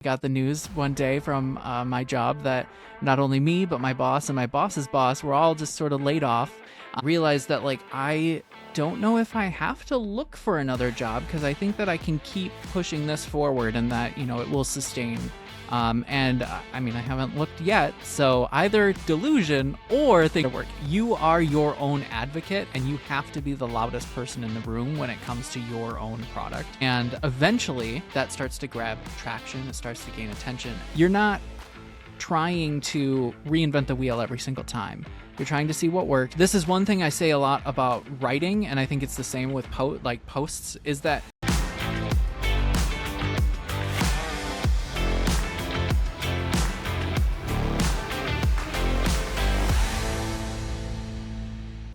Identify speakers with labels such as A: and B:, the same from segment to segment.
A: Got the news one day from my job that not only me, but my boss and my boss's boss were all just sort of laid off. I realized that I don't know if I have to look for another job because I think that I can keep pushing this forward and that, it will sustain. I haven't looked yet, so either delusion or think work. You are your own advocate and you have to be the loudest person in the room when it comes to your own product. And eventually that starts to grab traction, it starts to gain attention. You're not trying to reinvent the wheel every single time. You're trying to see what worked. This is one thing I say a lot about writing, and I think it's the same with posts, is that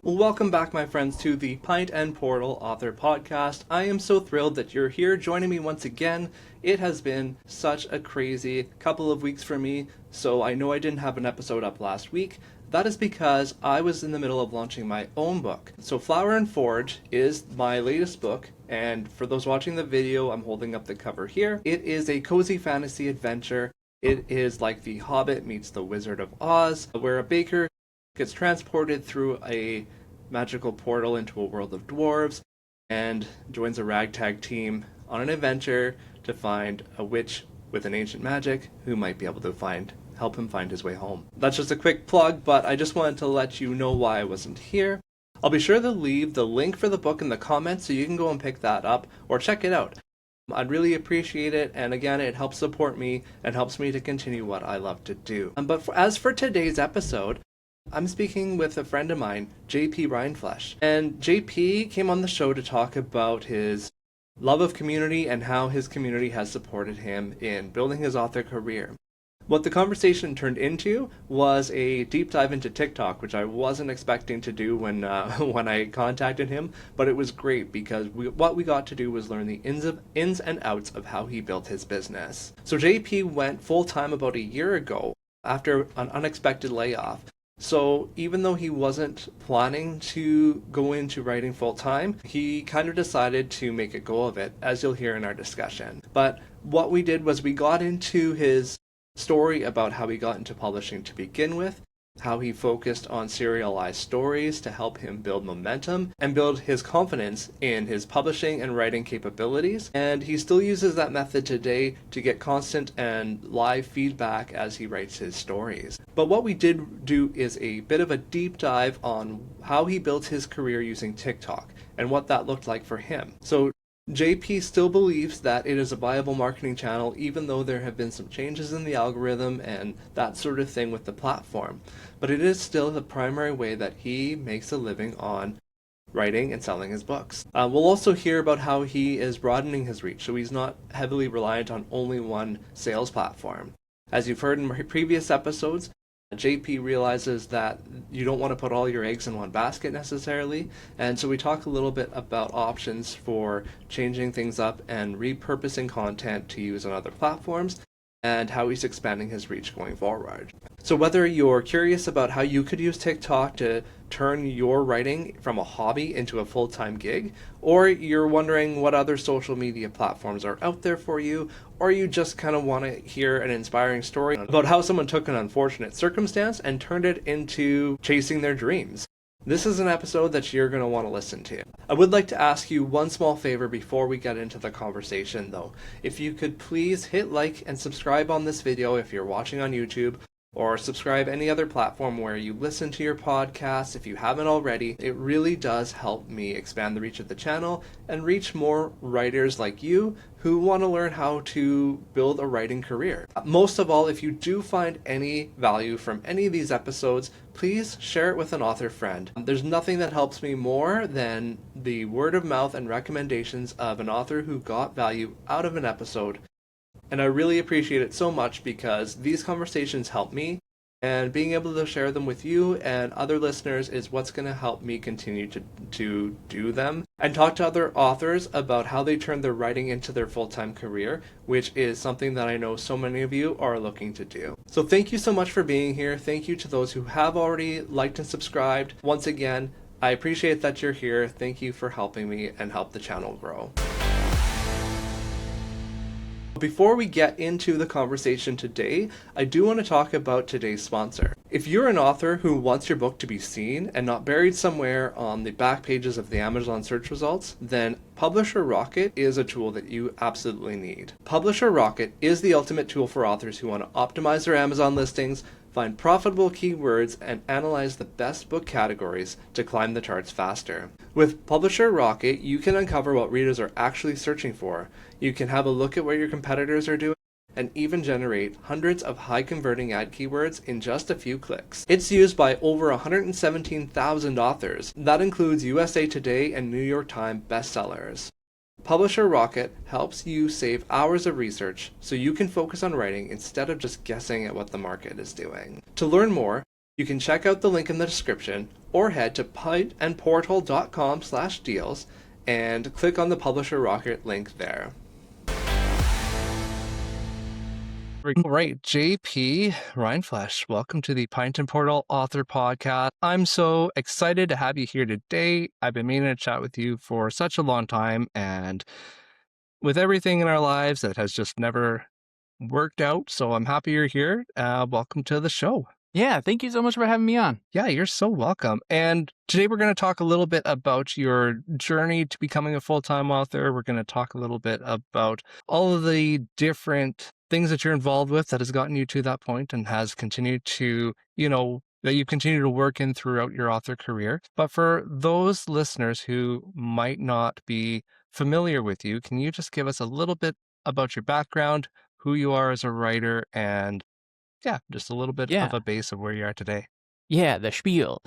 B: Welcome back, my friends, to the Pint and Portal Author Podcast. I am so thrilled that you're here joining me once again. It has been such a crazy couple of weeks for me, so I know I didn't have an episode up last week. That is because I was in the middle of launching my own book. So Flower and Forge is my latest book, and for those watching the video, I'm holding up the cover here. It is a cozy fantasy adventure. It is like The Hobbit meets The Wizard of Oz, where a baker gets transported through a magical portal into a world of dwarves and joins a ragtag team on an adventure to find a witch with an ancient magic who might be able to help him find his way home. That's just a quick plug, but I just wanted to let you know why I wasn't here. I'll be sure to leave the link for the book in the comments so you can go and pick that up or check it out. I'd really appreciate it, and again, it helps support me and helps me to continue what I love to do. As for today's episode, I'm speaking with a friend of mine, JP Rindfleisch, and JP came on the show to talk about his love of community and how his community has supported him in building his author career. What the conversation turned into was a deep dive into TikTok, which I wasn't expecting to do when I contacted him, but it was great because what we got to do was learn the ins and outs of how he built his business. So JP went full-time about a year ago after an unexpected layoff. So even though he wasn't planning to go into writing full-time, he kind of decided to make a go of it, as you'll hear in our discussion. But what we did was we got into his story about how he got into publishing to begin with, how he focused on serialized stories to help him build momentum and build his confidence in his publishing and writing capabilities. And he still uses that method today to get constant and live feedback as he writes his stories. But what we did do is a bit of a deep dive on how he built his career using TikTok and what that looked like for him. So JP still believes that it is a viable marketing channel, even though there have been some changes in the algorithm and that sort of thing with the platform. But it is still the primary way that he makes a living on writing and selling his books. We'll also hear about how he is broadening his reach, so he's not heavily reliant on only one sales platform. As you've heard in previous episodes, JP realizes that you don't want to put all your eggs in one basket necessarily, and so we talk a little bit about options for changing things up and repurposing content to use on other platforms, and how he's expanding his reach going forward. So whether you're curious about how you could use TikTok to turn your writing from a hobby into a full-time gig, or you're wondering what other social media platforms are out there for you, or you just kind of want to hear an inspiring story about how someone took an unfortunate circumstance and turned it into chasing their dreams, this is an episode that you're going to want to listen to. I would like to ask you one small favor before we get into the conversation though. If you could please hit like and subscribe on this video if you're watching on YouTube, or subscribe any other platform where you listen to your podcasts if you haven't already. It really does help me expand the reach of the channel and reach more writers like you who want to learn how to build a writing career. Most of all, if you do find any value from any of these episodes, please share it with an author friend. There's nothing that helps me more than the word of mouth and recommendations of an author who got value out of an episode. And I really appreciate it so much because these conversations help me, and being able to share them with you and other listeners is what's going to help me continue to do them and talk to other authors about how they turn their writing into their full-time career, which is something that I know so many of you are looking to do. So thank you so much for being here. Thank you to those who have already liked and subscribed. Once again, I appreciate that you're here. Thank you for helping me and help the channel grow. Before we get into the conversation today, I do want to talk about today's sponsor. If you're an author who wants your book to be seen and not buried somewhere on the back pages of the Amazon search results, then Publisher Rocket is a tool that you absolutely need. Publisher Rocket is the ultimate tool for authors who want to optimize their Amazon listings, find profitable keywords, and analyze the best book categories to climb the charts faster. With Publisher Rocket, you can uncover what readers are actually searching for. You can have a look at what your competitors are doing, and even generate hundreds of high-converting ad keywords in just a few clicks. It's used by over 117,000 authors. That includes USA Today and New York Times bestsellers. Publisher Rocket helps you save hours of research so you can focus on writing instead of just guessing at what the market is doing. To learn more, you can check out the link in the description or head to pintandportal.com/deals and click on the Publisher Rocket link there. All right, JP Rindfleisch, welcome to the Pint and Portal Author Podcast. I'm so excited to have you here today. I've been meaning to chat with you for such a long time, and with everything in our lives, that has just never worked out. So I'm happy you're here. Welcome to the show.
A: Yeah, thank you so much for having me on.
B: Yeah, you're so welcome. And today we're going to talk a little bit about your journey to becoming a full-time author. We're going to talk a little bit about all of the different things that you're involved with that has gotten you to that point and has continued to, that you continue to work in throughout your author career. But for those listeners who might not be familiar with you, can you just give us a little bit about your background, who you are as a writer, and just a little bit of a base of where you are today.
A: Yeah, the spiel.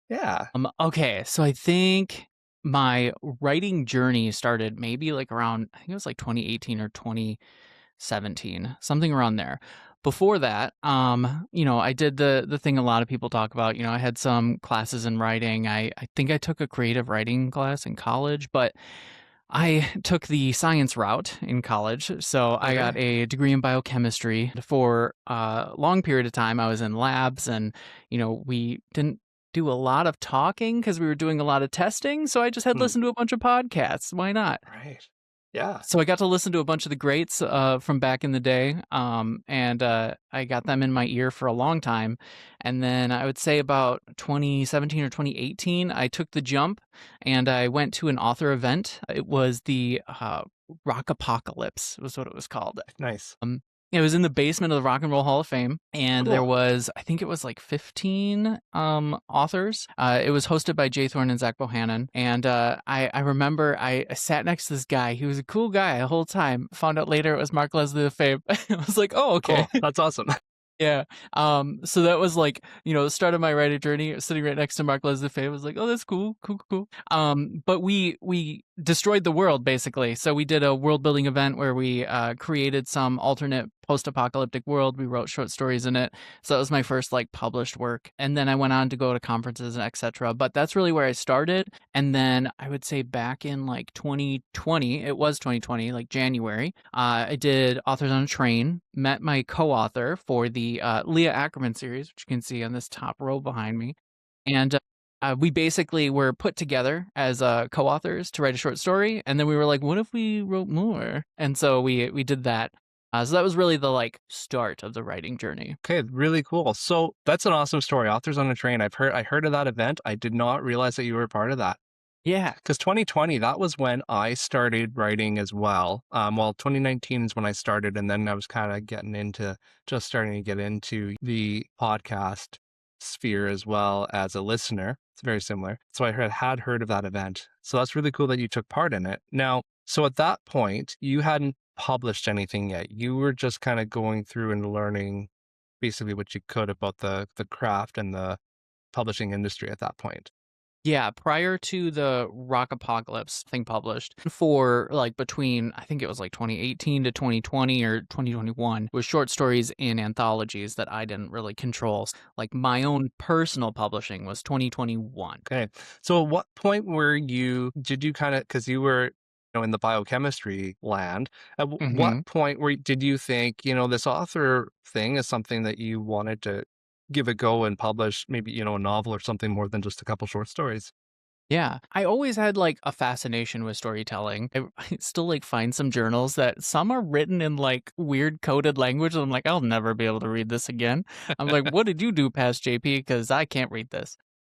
B: Yeah.
A: Okay, so I think my writing journey started maybe like around, I think it was like 2018 or 2017, something around there. Before that, I did the thing a lot of people talk about. I had some classes in writing. I think I took a creative writing class in college, but I took the science route in college, so I got a degree in biochemistry. For a long period of time, I was in labs, and, we didn't do a lot of talking because we were doing a lot of testing, so I just had listened to a bunch of podcasts. Why not?
B: Right. Yeah.
A: So I got to listen to a bunch of the greats from back in the day, and I got them in my ear for a long time. And then I would say about 2017 or 2018, I took the jump and I went to an author event. It was the Rock Apocalypse was what it was called.
B: Nice.
A: It was in the basement of the Rock and Roll Hall of Fame, and there was, I think it was like 15 authors. It was hosted by Jay Thorne and Zach Bohannon, and I remember I sat next to this guy. He was a cool guy the whole time. Found out later it was Mark Leslie of Fame. I was like, oh, okay.
B: Cool. That's awesome.
A: Yeah. So that was like, the start of my writing journey, sitting right next to Mark Leslie Fay. I was like, oh, that's cool. But we destroyed the world, basically. So we did a world building event where we created some alternate post-apocalyptic world. We wrote short stories in it. So that was my first like published work. And then I went on to go to conferences and etc. But that's really where I started. And then I would say back in like 2020, it was 2020, like January, I did Authors on a Train, met my co-author for the Leah Ackerman series, which you can see on this top row behind me. And we basically were put together as co-authors to write a short story. And then we were like, what if we wrote more? And so we did that. So that was really the like start of the writing journey.
B: Okay, really cool. So that's an awesome story. Authors on a Train. I heard of that event. I did not realize that you were a part of that.
A: Yeah.
B: Because 2020, that was when I started writing as well. 2019 is when I started, and then I was kind of starting to get into the podcast sphere as well as a listener. It's very similar. So I had heard of that event. So that's really cool that you took part in it. Now, so at that point, you hadn't published anything yet. You were just kind of going through and learning basically what you could about the craft and the publishing industry at that point.
A: Yeah, prior to the Rock Apocalypse thing published, for like between, I think it was like 2018 to 2020 or 2021, was short stories in anthologies that I didn't really control. Like my own personal publishing was 2021.
B: Okay. So at what point did you kind of, because you were in the biochemistry land, at what point did you think, this author thing is something that you wanted to give a go and publish maybe, a novel or something more than just a couple short stories?
A: Yeah. I always had like a fascination with storytelling. I still like find some journals that some are written in like weird coded language. And I'm like, I'll never be able to read this again. I'm like, what did you do past JP? Because I can't read this.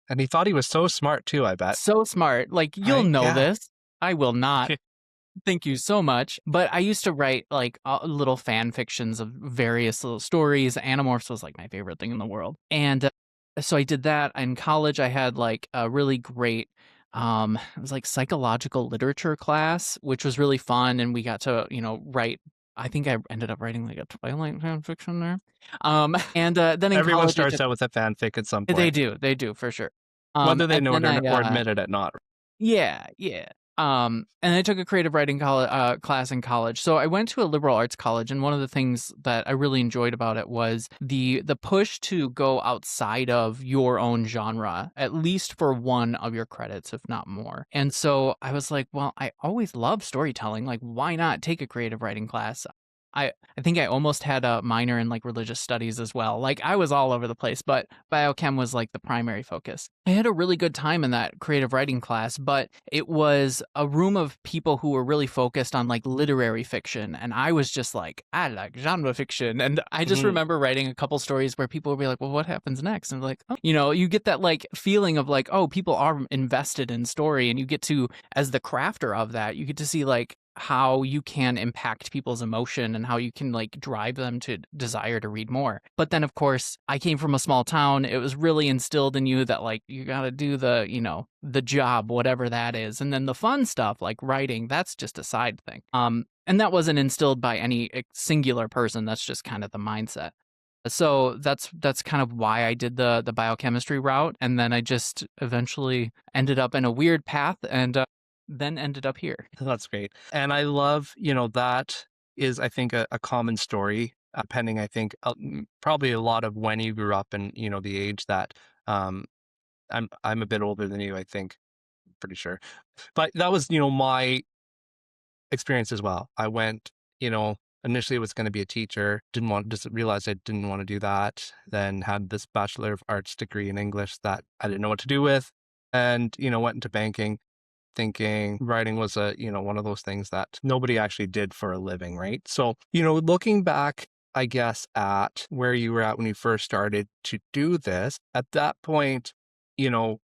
C: And he thought he was so smart too, I bet.
A: So smart. Like, you'll
C: Right?
A: know
C: Yeah.
A: this. I will not. Thank you so much. But I used to write like little fan fictions of various little stories. Animorphs was like my favorite thing in the world. And so I did that. In college, I had like a really great, it was like psychological literature class, which was really fun. And we got to, write. I think I ended up writing like a Twilight fan fiction there. And then in
C: Everyone
A: college,
C: starts out with a fanfic at some point.
A: they do for sure.
C: Whether they
A: And
C: know
A: then
C: it or admit it or not.
A: yeah, yeah. And I took a creative writing class in college. So I went to a liberal arts college, and one of the things that I really enjoyed about it was the push to go outside of your own genre, at least for one of your credits, if not more. And so I was like, well, I always love storytelling. Like, why not take a creative writing class? I think I almost had a minor in like religious studies as well. Like, I was all over the place, but biochem was like the primary focus. I had a really good time in that creative writing class, but it was a room of people who were really focused on like literary fiction. And I was just like, I like genre fiction. And I just remember writing a couple stories where people would be like, well, what happens next? And like, oh, you get that like feeling of like, oh, people are invested in story. And you get to, as the crafter of that, you get to see like how you can impact people's emotion and how you can like drive them to desire to read more. But then of course, I came from a small town. It was really instilled in you that like you got to do the job, whatever that is. And then the fun stuff like writing, that's just a side thing. And that wasn't instilled by any singular person. That's just kind of the mindset. So that's kind of why I did the biochemistry route, and then I just eventually ended up in a weird path and then ended up here.
C: That's great. And I love, that is, I think, a common story, pending, I think, probably a lot of when you grew up and, the age that I'm a bit older than you, I think, pretty sure. But that was, my experience as well. I went, initially it was going to be a teacher, just realized I didn't want to do that. Then had this Bachelor of Arts degree in English that I didn't know what to do with, and, went into banking, thinking writing was one of those things that nobody actually did for a living, right? So, looking back, I guess, at where you were at when you first started to do this, at that point,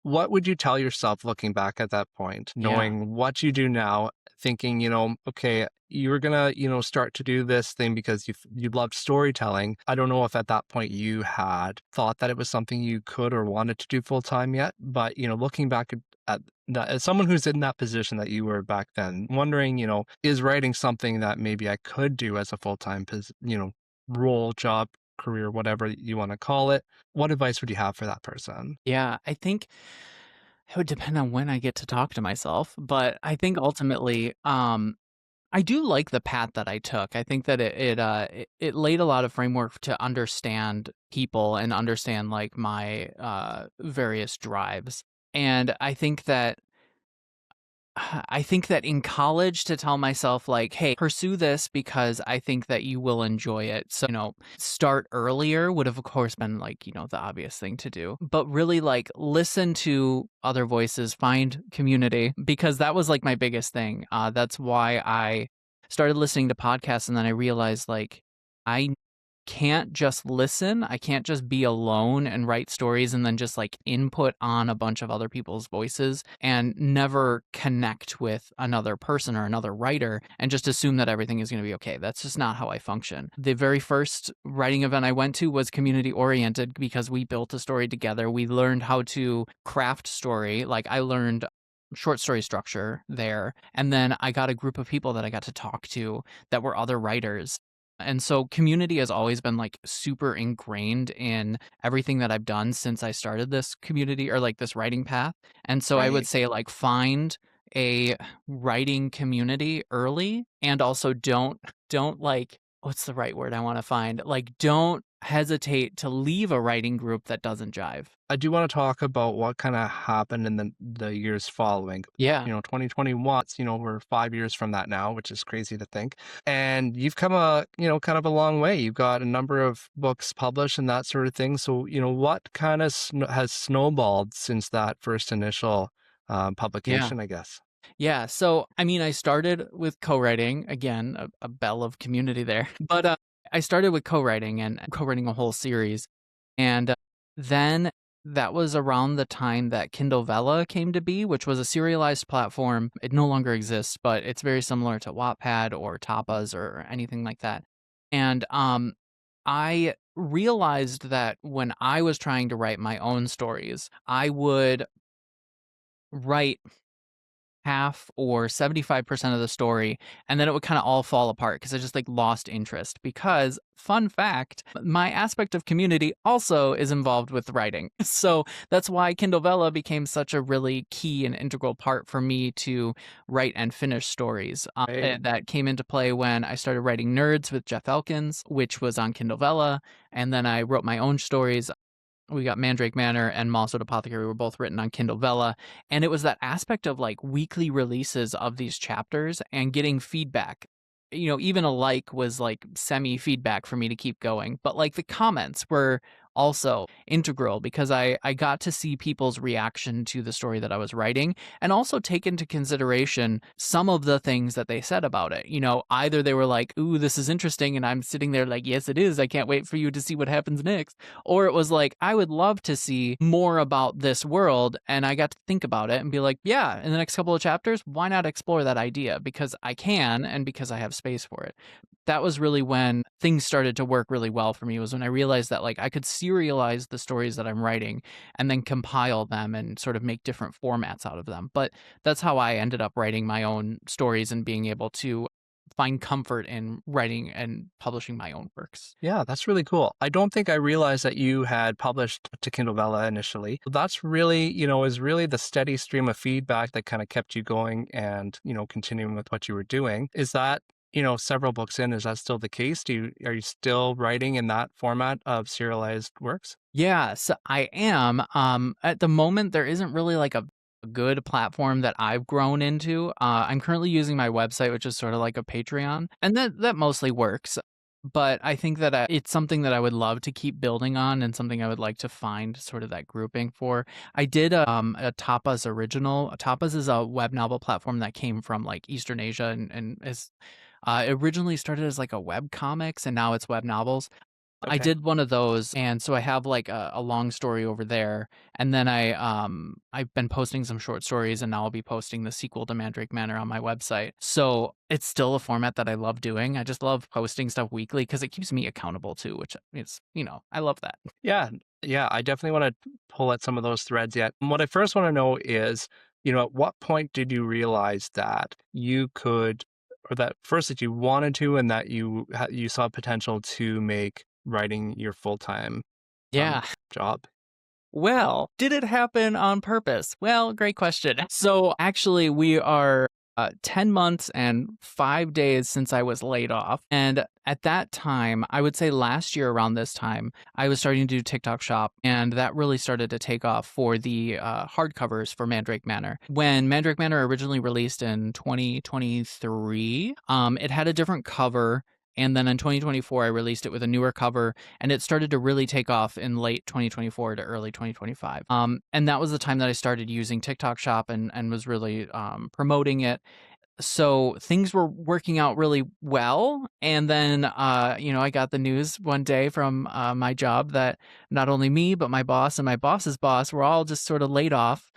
C: what would you tell yourself looking back at that point, knowing what you do now, thinking, okay, you were gonna, start to do this thing because you loved storytelling. I don't know if at that point you had thought that it was something you could or wanted to do full time yet, but looking back at that, as someone who's in that position that you were back then, wondering, is writing something that maybe I could do as a full time, role, job, career, whatever you want to call it. What advice would you have for that person?
A: Yeah, I think it would depend on when I get to talk to myself, but I think ultimately, I do like the path that I took. I think that it laid a lot of framework to understand people and understand like my various drives. And I think that in college to tell myself like, hey, pursue this because I think that you will enjoy it. So, start earlier would have of course been like, the obvious thing to do, but really like listen to other voices, find community, because that was like my biggest thing. That's why I started listening to podcasts, and then I realized like I can't just listen. I can't just be alone and write stories and then just like input on a bunch of other people's voices and never connect with another person or another writer and just assume that everything is going to be okay. That's just not how I function. The very first writing event I went to was community oriented because we built a story together. We learned how to craft story. Like I learned short story structure there. And then I got a group of people that I got to talk to that were other writers. And so community has always been like super ingrained in everything that I've done since I started this community or like this writing path. And so I would say like find a writing community early, and also don't like, what's the right word I want to find? Like don't hesitate to leave a writing group that doesn't jive.
C: I do want to talk about what kind of happened in the years following.
A: Yeah.
C: 2021, we're 5 years from that now, which is crazy to think. And you've come kind of a long way. You've got a number of books published and that sort of thing. So, what kind of has snowballed since that first initial
A: Yeah.
C: publication, I guess.
A: Yeah. So, I mean, I started with co-writing, again, a bell of community there. But I started with co-writing and co-writing a whole series. And then that was around the time that Kindle Vella came to be, which was a serialized platform. It no longer exists, but it's very similar to Wattpad or Tapas or anything like that. And I realized that when I was trying to write my own stories, I would write half or 75% of the story, and then it would kind of all fall apart because I just like lost interest. Because, fun fact, my aspect of community also is involved with writing. So that's why Kindle Vella became such a really key and integral part for me to write and finish stories.
C: Right.
A: That came into play when I started writing Nerds with Jeff Elkins, which was on Kindle Vella, and then I wrote my own stories. We got Mandrake, Manor, and Mosswood, Apothecary were both written on Kindle Vella. And it was that aspect of like weekly releases of these chapters and getting feedback. You know, even a like was like semi feedback for me to keep going. But like the comments were also integral because I got to see people's reaction to the story that I was writing and also take into consideration some of the things that they said about it. You know, either they were like, ooh, this is interesting. And I'm sitting there like, yes, it is. I can't wait for you to see what happens next. Or it was like, I would love to see more about this world. And I got to think about it and be like, yeah, in the next couple of chapters, why not explore that idea? Because I can and because I have space for it. That was really when things started to work really well for me, was when I realized that like I could serialize the stories that I'm writing and then compile them and sort of make different formats out of them. But that's how I ended up writing my own stories and being able to find comfort in writing and publishing my own works.
C: Yeah, that's really cool. I don't think I realized that you had published to Kindle Vella initially. That's really, is really the steady stream of feedback that kind of kept you going and, continuing with what you were doing. Is that, several books in, is that still the case? Are you still writing in that format of serialized works?
A: Yeah, so I am. At the moment, there isn't really like a good platform that I've grown into. I'm currently using my website, which is sort of like a Patreon, and that mostly works. But I think that it's something that I would love to keep building on, and something I would like to find sort of that grouping for. I did a Tapas original. Tapas is a web novel platform that came from like Eastern Asia and is it originally started as like a web comics, and now it's web novels. I
C: Okay.
A: did one of those, and so I have like a long story over there, and then I've been posting some short stories, and now I'll be posting the sequel to Mandrake Manor on my website. So it's still a format that I love doing. I just love posting stuff weekly because it keeps me accountable too, which is, I love that.
C: Yeah. Yeah. I definitely want to pull at some of those threads yet. What I first want to know is, at what point did you realize that you could, or that first that you wanted to, and that you saw potential to make writing your full-time
A: Yeah.
C: job?
A: Well, did it happen on purpose? Well, great question. So actually, we are 10 months and 5 days since I was laid off. And at that time, I would say last year around this time, I was starting to do TikTok Shop, and that really started to take off for the hardcovers for Mandrake Manor. When Mandrake Manor originally released in 2023, it had a different cover. And then in 2024, I released it with a newer cover, and it started to really take off in late 2024 to early 2025. And that was the time that I started using TikTok Shop and was really promoting it. So things were working out really well. And then, I got the news one day from my job that not only me, but my boss and my boss's boss were all just sort of laid off.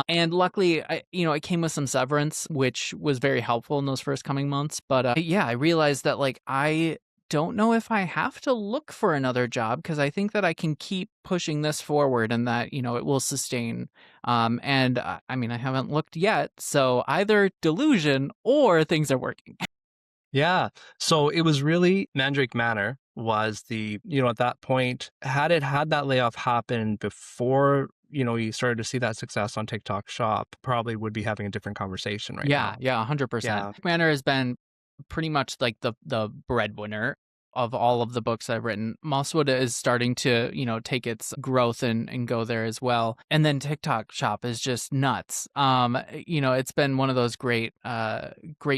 A: And luckily, it came with some severance, which was very helpful in those first coming months. But yeah, I realized that like I don't know if I have to look for another job because I think that I can keep pushing this forward and that, it will sustain. And I mean, I haven't looked yet. So either delusion or things are working.
C: Yeah. So it was really Mandrake Manor was the, at that point, had it had that layoff happen before, you started to see that success on TikTok Shop, probably would be having a different conversation right
A: Yeah,
C: now.
A: yeah, 100%.
C: Yeah.
A: Manor has been pretty much like the breadwinner of all of the books I've written. Mosswood is starting to, take its growth and go there as well. And then TikTok Shop is just nuts. It's been one of those great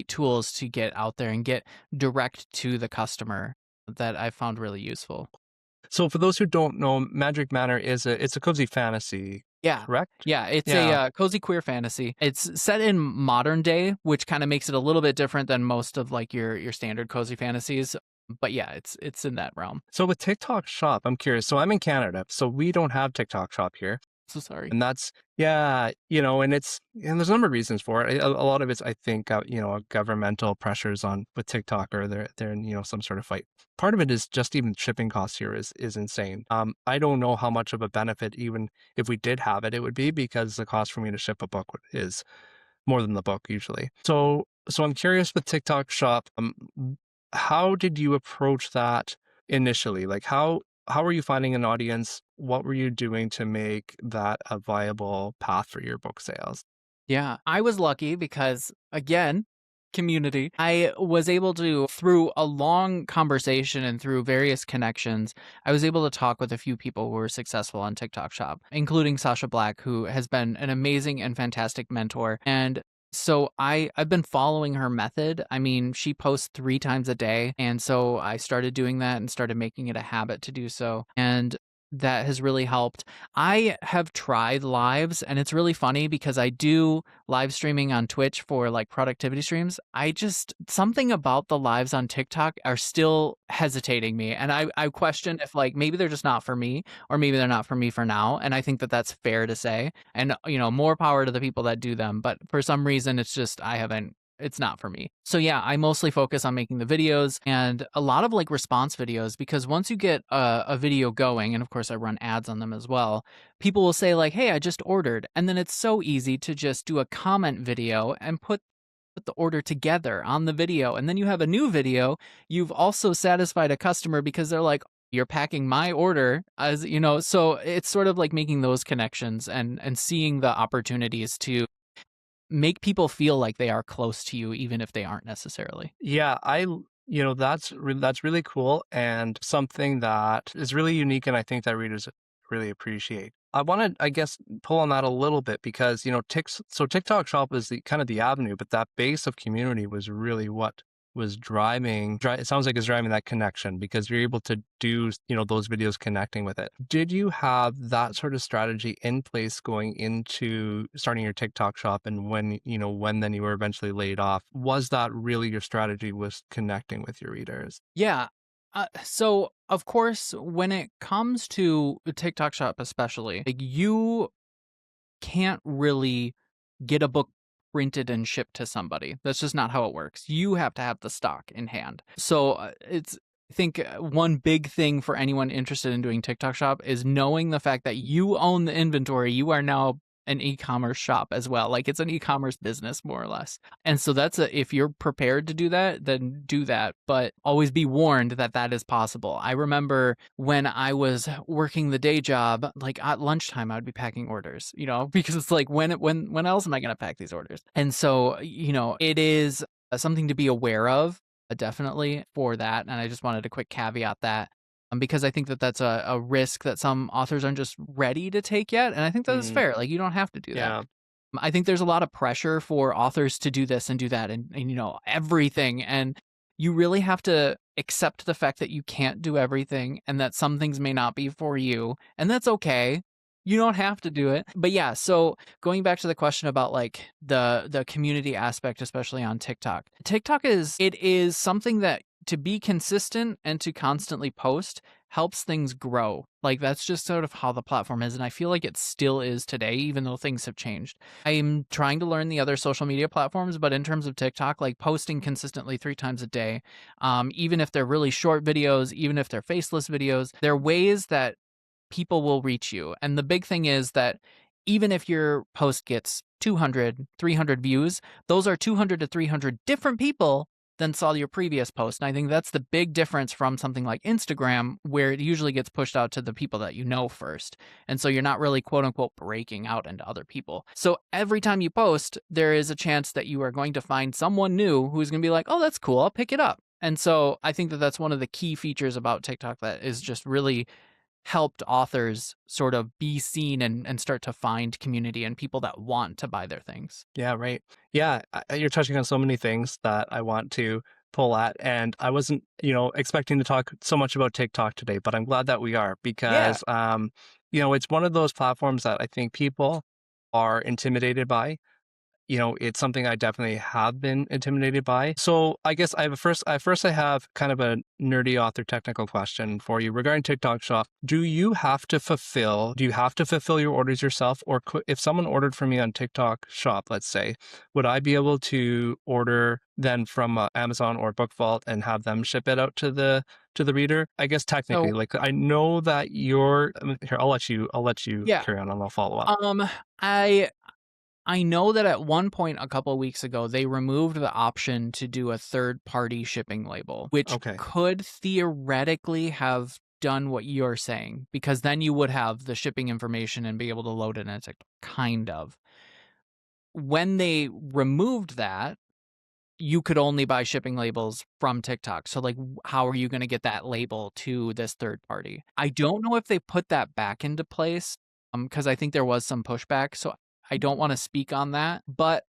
A: tools to get out there and get direct to the customer that I found really useful.
C: So for those who don't know, Mandrake Manor it's a cozy fantasy
A: Yeah.
C: correct?
A: Yeah, it's a
C: Yeah.
A: cozy queer fantasy. It's set in modern day, which kind of makes it a little bit different than most of like your standard cozy fantasies. But yeah, it's in that realm.
C: So with TikTok Shop, I'm curious. So I'm in Canada, so we don't have TikTok Shop here.
A: So sorry.
C: And that's, yeah, and there's a number of reasons for it. A lot of it's, I think, governmental pressures on with TikTok, or they're in, some sort of fight. Part of it is just even shipping costs here is insane. I don't know how much of a benefit, even if we did have it, it would be, because the cost for me to ship a book is more than the book usually. So I'm curious with TikTok Shop, how did you approach that initially? Like how were you finding an audience? What were you doing to make that a viable path for your book sales?
A: Yeah, I was lucky because, again, community. I was able to, through a long conversation and through various connections, I was able to talk with a few people who were successful on TikTok Shop, including Sasha Black, who has been an amazing and fantastic mentor. And so I've been following her method. I mean, she posts 3 times a day. And so I started doing that and started making it a habit to do so. And that has really helped. I have tried lives, and it's really funny because I do live streaming on Twitch for like productivity streams. Something about the lives on TikTok are still hesitating me. And I question if like maybe they're just not for me, or maybe they're not for me for now. And I think that that's fair to say. And, more power to the people that do them. But for some reason, it's not for me. So yeah, I mostly focus on making the videos and a lot of like response videos, because once you get a video going, and of course I run ads on them as well, people will say like, hey, I just ordered. And then it's so easy to just do a comment video and put the order together on the video. And then you have a new video. You've also satisfied a customer because they're like, you're packing my order, as so it's sort of like making those connections and seeing the opportunities to make people feel like they are close to you, even if they aren't necessarily.
C: Yeah, that's really cool, and something that is really unique, and I think that readers really appreciate. I want to, I guess, pull on that a little bit because TikTok Shop is the kind of the avenue, but that base of community was really what was it sounds like it's driving that connection, because you're able to do those videos connecting with it. Did you have that sort of strategy in place going into starting your TikTok Shop, and when then you were eventually laid off, was that really your strategy, was connecting with your readers?
A: Yeah. So of course, when it comes to TikTok Shop, especially, like, you can't really get a book printed and shipped to somebody. That's just not how it works. You have to have the stock in hand. So I think one big thing for anyone interested in doing TikTok Shop is knowing the fact that you own the inventory. You are now an e-commerce shop as well. Like, it's an e-commerce business, more or less. And so if you're prepared to do that, then do that. But always be warned that that is possible. I remember when I was working the day job, like at lunchtime, I would be packing orders, because it's like, when else am I going to pack these orders? And so, it is something to be aware of, definitely, for that. And I just wanted to quick caveat that, because I think that that's a risk that some authors aren't just ready to take yet. And I think that is fair. Like, you don't have to do that.
C: Yeah.
A: I think there's a lot of pressure for authors to do this and do that and everything. And you really have to accept the fact that you can't do everything and that some things may not be for you. And that's okay. You don't have to do it. But yeah, so going back to the question about like the community aspect, especially on TikTok. It is something that, to be consistent and to constantly post, helps things grow. Like, that's just sort of how the platform is. And I feel like it still is today, even though things have changed. I'm trying to learn the other social media platforms, but in terms of TikTok, like posting consistently 3 times a day, even if they're really short videos, even if they're faceless videos, there are ways that people will reach you. And the big thing is that even if your post gets 200, 300 views, those are 200 to 300 different people than saw your previous post. And I think that's the big difference from something like Instagram, where it usually gets pushed out to the people that you know first. And so you're not really, quote unquote, breaking out into other people. So every time you post, there is a chance that you are going to find someone new who's going to be like, oh, that's cool, I'll pick it up. And so I think that that's one of the key features about TikTok that is just really helped authors sort of be seen and start to find community and people that want to buy their things.
C: Yeah, right. Yeah, you're touching on so many things that I want to pull at, and I wasn't, expecting to talk so much about TikTok today, but I'm glad that we are, because It's one of those platforms that I think people are intimidated by. It's something I definitely have been intimidated by. So I guess I have I have kind of a nerdy author technical question for you regarding TikTok Shop. Do you have to fulfill your orders yourself, or if someone ordered from me on TikTok Shop, let's say, would I be able to order then from Amazon or Book Vault and have them ship it out to the reader? I guess technically,
A: So
C: like I know that here. I'll let you
A: yeah,
C: carry on, and I'll follow up.
A: I I know that at one point a couple of weeks ago, they removed the option to do a third-party shipping label, which
C: Okay.
A: could theoretically have done what you're saying, because then you would have the shipping information and be able to load it in a TikTok, kind of. When they removed that, you could only buy shipping labels from TikTok. So, like, how are you going to get that label to this third party? I don't know if they put that back into place, because I think there was some pushback. So I don't want to speak on that, but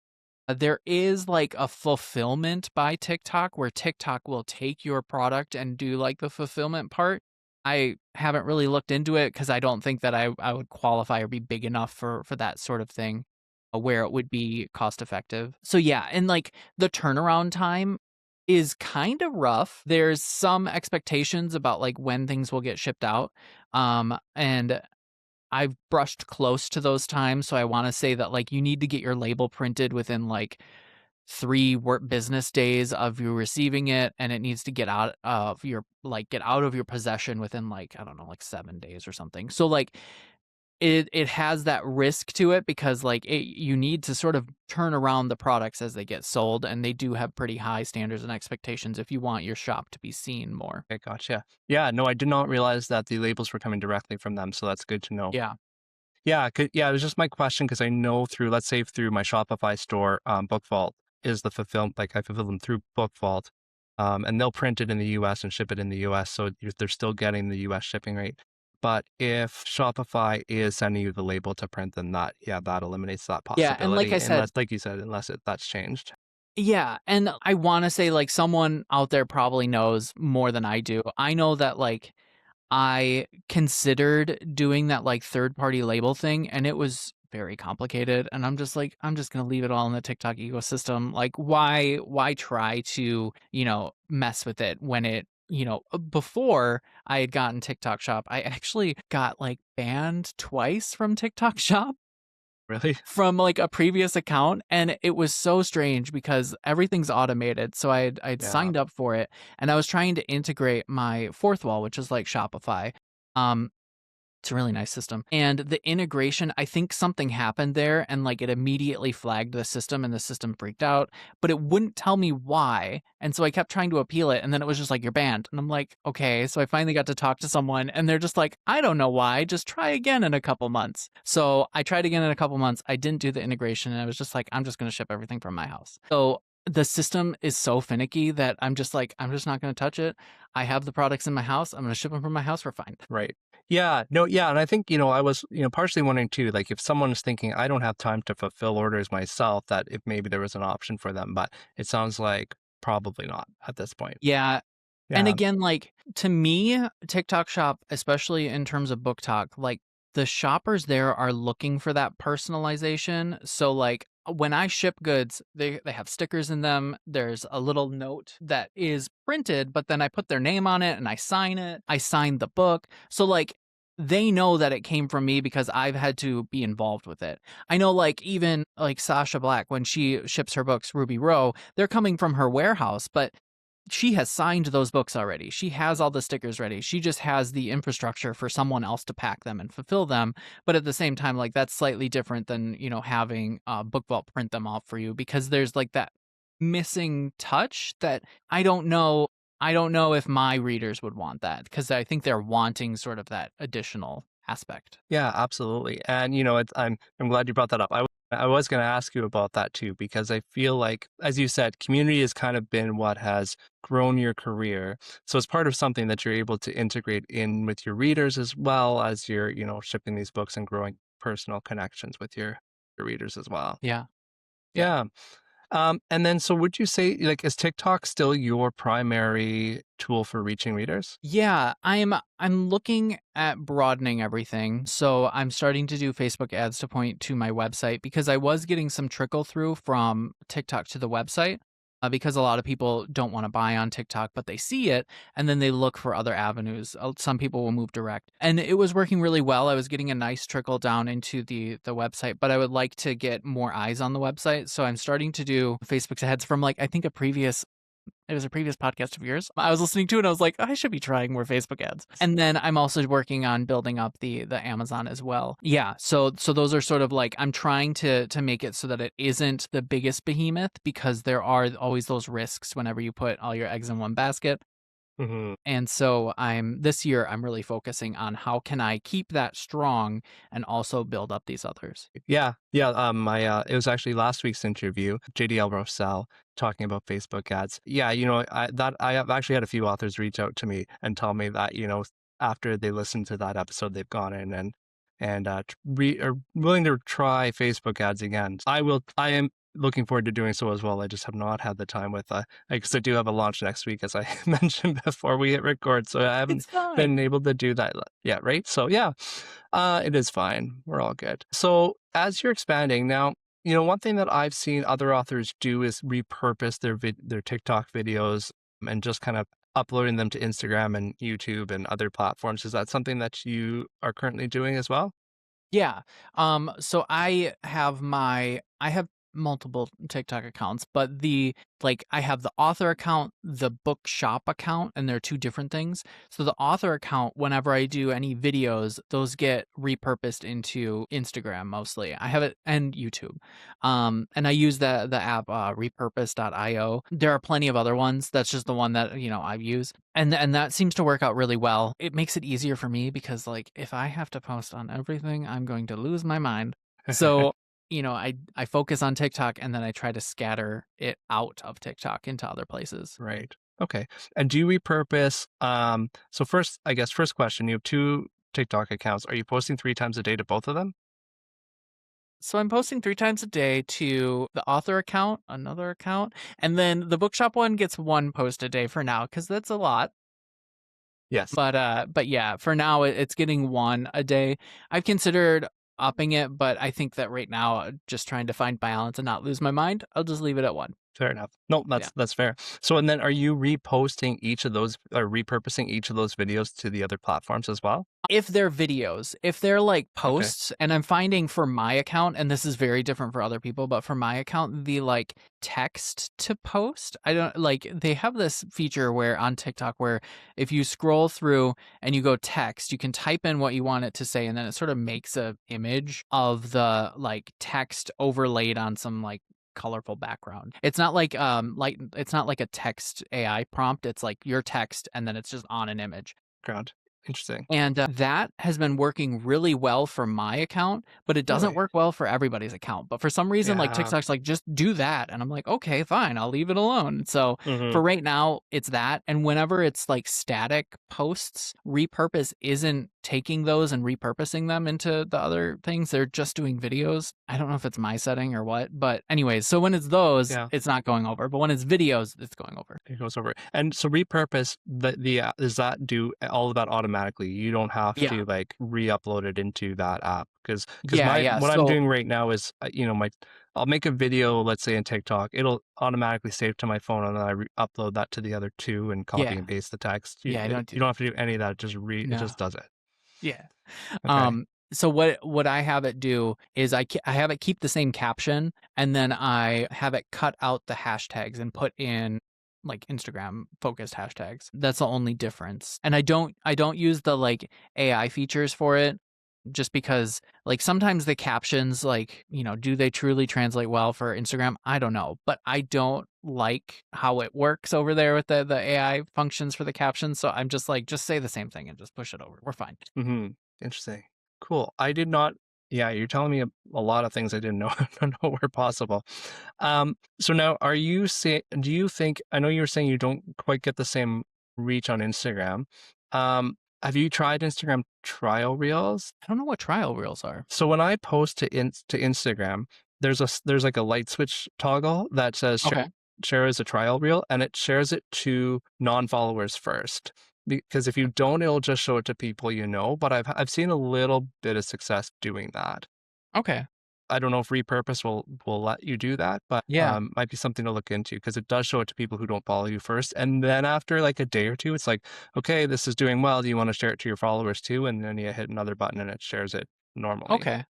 A: there is like a fulfillment by TikTok where TikTok will take your product and do like the fulfillment part. I haven't really looked into it because I don't think that I would qualify or be big enough for that sort of thing where it would be cost effective. So yeah, and like the turnaround time is kind of rough. There's some expectations about like when things will get shipped out. And I've brushed close to those times, so I want to say that like you need to get your label printed within like 3 business days of you receiving it, and it needs to get out of your possession within like, I don't know, like 7 days or something. So like it has that risk to it because like you need to sort of turn around the products as they get sold, and they do have pretty high standards and expectations if you want your shop to be seen more.
C: Okay, gotcha. Yeah, no, I did not realize that the labels were coming directly from them, so that's good to know.
A: Yeah.
C: Yeah, it was just my question because I know let's say through my Shopify store, Book Vault is the like I fulfill them through Book Vault, and they'll print it in the US and ship it in the US, so they're still getting the US shipping rate. But if Shopify is sending you the label to print, then that eliminates that
A: Yeah, and like I
C: possibility,
A: said,
C: unless, like you said, that's changed.
A: yeah, and I want to say like someone out there probably knows more than I do. I know that like I considered doing that like third party label thing, and it was very complicated, and I'm just like, I'm just going to leave it all in the TikTok ecosystem. Like why try to, mess with it when before I had gotten TikTok Shop, I actually got like banned twice from TikTok Shop
C: Really?
A: from like a previous account, and it was so strange because everything's automated. So I'd
C: Yeah.
A: signed up for it, and I was trying to integrate my fourth wall, which is like Shopify. Um it's a really nice system. And the integration, I think something happened there and like it immediately flagged the system and the system freaked out, but it wouldn't tell me why. And so I kept trying to appeal it, and then it was just like, you're banned. And I'm like, okay. So I finally got to talk to someone, and they're just like, I don't know why, just try again in a couple months. So I tried again in a couple months. I didn't do the integration, and I was just like, I'm just going to ship everything from my house. So the system is so finicky that I'm just like, I'm just not going to touch it. I have the products in my house. I'm going to ship them from my house. We're fine.
C: Right. Yeah. No, yeah. And I think, I was, partially wondering too, like if someone is thinking, I don't have time to fulfill orders myself, that if maybe there was an option for them, but it sounds like probably not at this point.
A: Yeah. And
C: Yeah.
A: again, like to me, TikTok Shop, especially in terms of Book Talk, like the shoppers there are looking for that personalization. So like when I ship goods, they have stickers in them. There's a little note that is printed, but then I put their name on it and I sign it. I signed the book. So like they know that it came from me because I've had to be involved with it. I know like even like Sasha Black, when she ships her books, Ruby Row, they're coming from her warehouse, but she has signed those books already. She has all the stickers ready. She just has the infrastructure for someone else to pack them and fulfill them. But at the same time, like that's slightly different than, having Book Vault print them off for you, because there's like that missing touch that I don't know. I don't know if my readers would want that, because I think they're wanting sort of that additional aspect.
C: Yeah, absolutely. And I'm glad you brought that up. I was going to ask you about that too, because I feel like, as you said, community has kind of been what has grown your career. So it's part of something that you're able to integrate in with your readers, as well as you're, shipping these books and growing personal connections with your readers as well.
A: Yeah. Yeah.
C: Yeah. And then, so would you say, like, is TikTok still your primary tool for reaching readers?
A: Yeah, I'm looking at broadening everything. So I'm starting to do Facebook ads to point to my website because I was getting some trickle through from TikTok to the website. Because a lot of people don't want to buy on TikTok, but they see it and then they look for other avenues. Some people will move direct, and it was working really well. I was getting a nice trickle down into the website, but I would like to get more eyes on the website. So I'm starting to do Facebook ads from like I think it was a previous podcast of yours I was listening to, and I was like, I should be trying more Facebook ads. And then I'm also working on building up the Amazon as well. Yeah, so those are sort of like I'm trying to make it so that it isn't the biggest behemoth, because there are always those risks whenever you put all your eggs in one basket.
C: Mm-hmm.
A: And so this year I'm really focusing on how can I keep that strong and also build up these others.
C: Yeah, yeah. It was actually last week's interview, JDL Rossell talking about Facebook ads. Yeah, I have actually had a few authors reach out to me and tell me that, after they listened to that episode, they've gone in and are willing to try Facebook ads again. I am looking forward to doing so as well. I just have not had the time with, because I do have a launch next week, as I mentioned before we hit record. So I haven't
A: It's fine.
C: been able to do that yet, right? So yeah, it is fine. We're all good. So as you're expanding now, one thing that I've seen other authors do is repurpose their TikTok videos and just kind of uploading them to Instagram and YouTube and other platforms. Is that something that you are currently doing as well?
A: Yeah. So I have multiple TikTok accounts, but I have the author account, the bookshop account, and they're two different things. So the author account, whenever I do any videos, those get repurposed into Instagram mostly. I have it and YouTube. And I use the app repurpose.io. There are plenty of other ones. That's just the one that, I use. And that seems to work out really well. It makes it easier for me because like if I have to post on everything, I'm going to lose my mind. So, I focus on TikTok and then I try to scatter it out of TikTok into other places.
C: Right. Okay. And do you repurpose? So first, I guess, first question, you have two TikTok accounts. Are you posting 3 times a day to both of them?
A: So I'm posting 3 times a day to the author account, another account, and then the bookshop one gets one post a day for now because that's a lot.
C: Yes.
A: But yeah, for now it's getting one a day. I've considered upping it, but I think that right now, just trying to find balance and not lose my mind, I'll just leave it at one.
C: Fair enough. No,
A: Yeah.
C: that's fair. So, and then are you reposting each of those or repurposing each of those videos to the other platforms as well?
A: If they're videos, if they're like
C: Okay.
A: posts, and I'm finding for my account, and this is very different for other people, but for my account, the like text to post, I don't like, they have this feature where on TikTok where if you scroll through and you go text, you can type in what you want it to say, and then it sort of makes a image of the like text overlaid on some like colorful background. It's not like it's not like a text AI prompt. It's like your text and then it's just on an image.
C: Ground. Interesting.
A: And that has been working really well for my account, but it doesn't
C: Really?
A: work well for everybody's account. But for some reason, like
C: Yeah.
A: TikTok's like, just do that. And I'm like, okay, fine, I'll leave it alone. So
C: Mhm.
A: for right now, it's that. And whenever it's like static posts, repurpose isn't taking those and repurposing them into the other things. They're just doing videos. I don't know if it's my setting or what. But anyways, so when it's those,
C: Yeah.
A: it's not going over. But when it's videos, it's going over.
C: It goes over. And so repurpose does that do all of that automatically? You don't have
A: Yeah.
C: to like re-upload it into that app because
A: Yeah.
C: what I'm
A: So
C: doing right now is I'll make a video, let's say in TikTok, it'll automatically save to my phone and then I upload that to the other two and copy
A: yeah.
C: and paste the text.
A: Yeah, I don't
C: You
A: do
C: don't
A: that.
C: have to do any of that. It
A: No.
C: just does it.
A: Yeah.
C: Okay.
A: So what I have it do is I have it keep the same caption, and then I have it cut out the hashtags and put in like Instagram focused hashtags. That's the only difference. And I don't use the like AI features for it, just because like sometimes the captions, like, do they truly translate well for Instagram? I don't know, but I don't like how it works over there with the AI functions for the captions. So I'm just like, just say the same thing and just push it over. We're fine.
C: Mm-hmm. Interesting. Cool. I did not. Yeah, you're telling me a lot of things I didn't know know were possible. So now, do you think? I know you were saying you don't quite get the same reach on Instagram. Have you tried Instagram trial reels?
A: I don't know what trial reels are.
C: So when I post to Instagram, there's like a light switch toggle that says
A: Okay.
C: share as a trial reel, and it shares it to non-followers first. Because if you don't, it'll just show it to people you know. But I've seen a little bit of success doing that.
A: Okay.
C: I don't know if repurpose will let you do that, but
A: Yeah.
C: might be something to look into, because it does show it to people who don't follow you first. And then after like a day or two, it's like, okay, this is doing well. Do you want to share it to your followers too? And then you hit another button and it shares it normally.
A: Okay.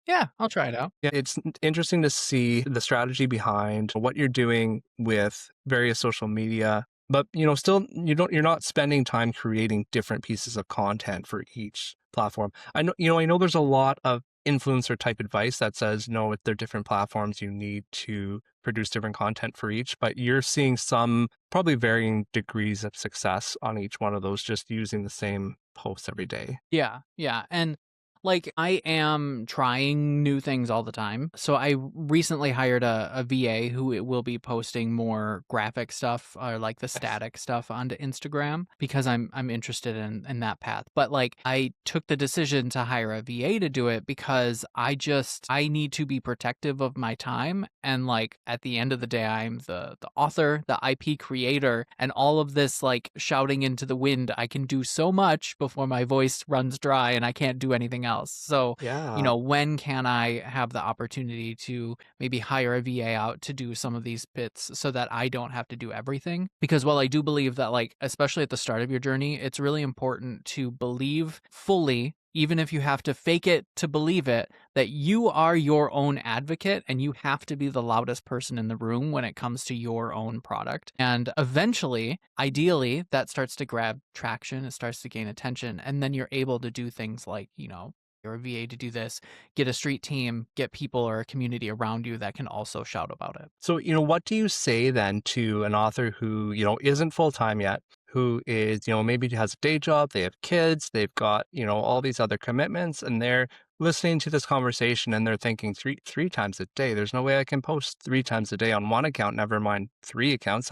A: Yeah, I'll try it out.
C: Yeah, it's interesting to see the strategy behind what you're doing with various social media, but still you're not spending time creating different pieces of content for each platform. I know there's a lot of influencer type advice that says, no, if they're different platforms, you need to produce different content for each, but you're seeing some probably varying degrees of success on each one of those, just using the same posts every day.
A: Yeah, yeah. And like I am trying new things all the time. So I recently hired a VA who will be posting more graphic stuff or like the static stuff onto Instagram because I'm interested in that path. But like I took the decision to hire a VA to do it because I need to be protective of my time. And like at the end of the day, I'm the author, the IP creator, and all of this like shouting into the wind. I can do so much before my voice runs dry and I can't do anything else. So,
C: Yeah.
A: when can I have the opportunity to maybe hire a VA out to do some of these bits so that I don't have to do everything? Because while I do believe that, like, especially at the start of your journey, it's really important to believe fully, even if you have to fake it to believe it, that you are your own advocate and you have to be the loudest person in the room when it comes to your own product. And eventually, ideally, that starts to grab traction, it starts to gain attention, and then you're able to do things like, you're a VA to do this, get a street team, get people or a community around you that can also shout about it.
C: So, what do you say then to an author who, isn't full-time yet, who is, maybe has a day job, they have kids, they've got, all these other commitments, and they're listening to this conversation and they're thinking three times a day. There's no way I can post 3 times a day on one account, never mind 3 accounts.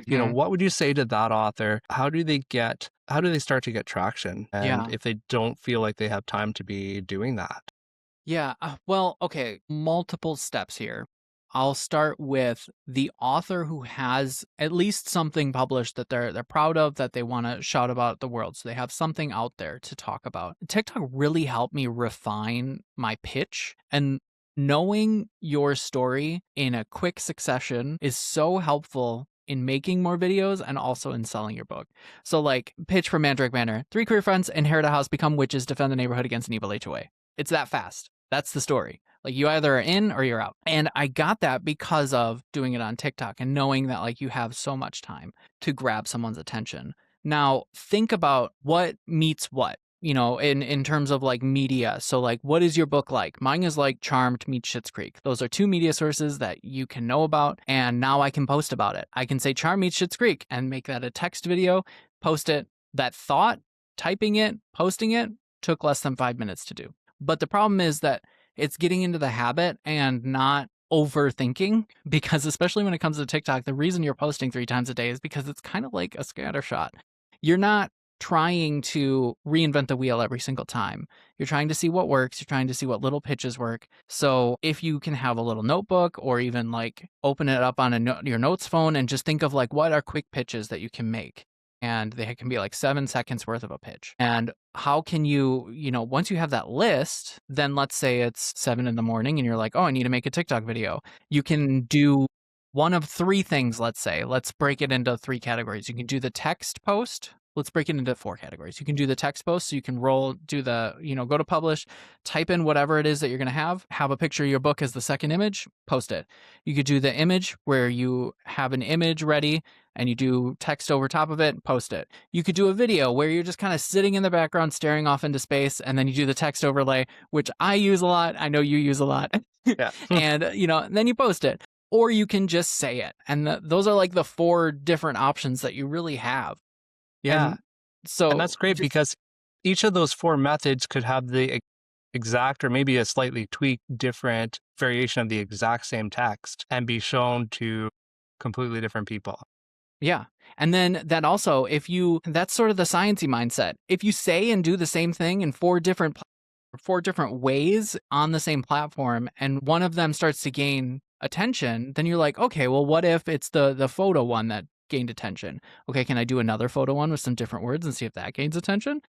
C: What would you say to that author? How do they start to get traction? And
A: Yeah.
C: if they don't feel like they have time to be doing that?
A: Yeah. Well, okay. Multiple steps here. I'll start with the author who has at least something published that they're proud of, that they want to shout about the world. So they have something out there to talk about. TikTok really helped me refine my pitch, and knowing your story in a quick succession is so helpful in making more videos and also in selling your book. So like pitch for Mandrake Manor. 3 queer friends inherit a house, become witches, defend the neighborhood against an evil HOA. It's that fast. That's the story. Like you either are in or you're out. And I got that because of doing it on TikTok and knowing that like you have so much time to grab someone's attention. Now think about what meets what, in terms of like media. So like, what is your book like? Mine is like Charmed meets Schitt's Creek. Those are 2 media sources that you can know about. And now I can post about it. I can say Charmed meets Schitt's Creek and make that a text video, post it. That thought, typing it, posting it took less than 5 minutes to do. But the problem is that it's getting into the habit and not overthinking, because especially when it comes to TikTok, the reason you're posting 3 times a day is because it's kind of like a scattershot. You're not trying to reinvent the wheel every single time. You're trying to see what works. You're trying to see what little pitches work. So if you can have a little notebook or even like open it up on your notes phone and just think of like what are quick pitches that you can make. And they can be like 7 seconds worth of a pitch. And how can you, once you have that list, then let's say it's 7 a.m. and you're like, oh, I need to make a TikTok video. You can do one of 3 things, let's say. Let's break it into 3 categories. You can do the text post. Let's break it into 4 categories. You can do the text post, so you can do the, go to publish, type in whatever it is that you're going to have a picture of your book as the second image, post it. You could do the image where you have an image ready and you do text over top of it, post it. You could do a video where you're just kind of sitting in the background, staring off into space, and then you do the text overlay, which I use a lot. I know you use a lot.
C: Yeah.
A: And, then you post it. Or you can just say it. And those are like the 4 different options that you really have.
C: Yeah. And that's great because each of those 4 methods could have the exact or maybe a slightly tweaked different variation of the exact same text and be shown to completely different people.
A: Yeah. And then that also, that's sort of the sciencey mindset. If you say and do the same thing in 4 different 4 different ways on the same platform, and one of them starts to gain attention, then you're like, okay, well, what if it's the photo one that gained attention? Okay, can I do another photo one with some different words and see if that gains attention?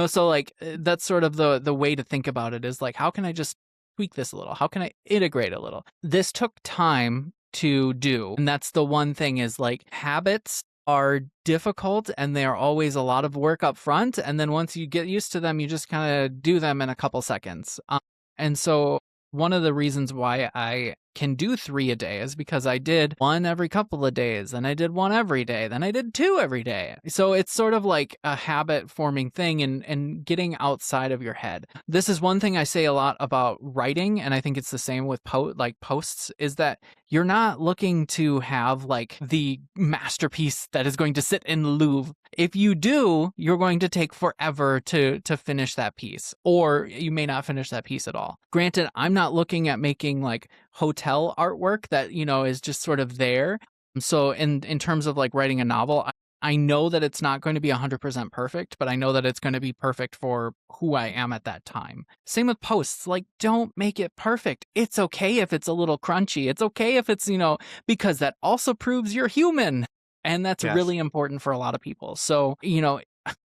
A: So like that's sort of the way to think about it, is like, how can I just tweak this a little? How can I integrate a little? This took time to do. And that's the one thing, is like, habits are difficult and they are always a lot of work up front. And then once you get used to them, you just kind of do them in a couple seconds. And so one of the reasons why I can do 3 a day is because I did 1 every couple of days, and I did 1 every day, then I did 2 every day. So it's sort of like a habit forming thing, and getting outside of your head. This is one thing I say a lot about writing, and I think it's the same with posts, is that you're not looking to have like the masterpiece that is going to sit in the Louvre. If you do, you're going to take forever to finish that piece, or you may not finish that piece at all. Granted, I'm not looking at making like hotel artwork that, is just sort of there. So in terms of like writing a novel, I know that it's not going to be 100% perfect, but I know that it's going to be perfect for who I am at that time. Same with posts. Like, don't make it perfect. It's okay if it's a little crunchy. It's okay if it's, because that also proves you're human. And that's really important for a lot of people. So,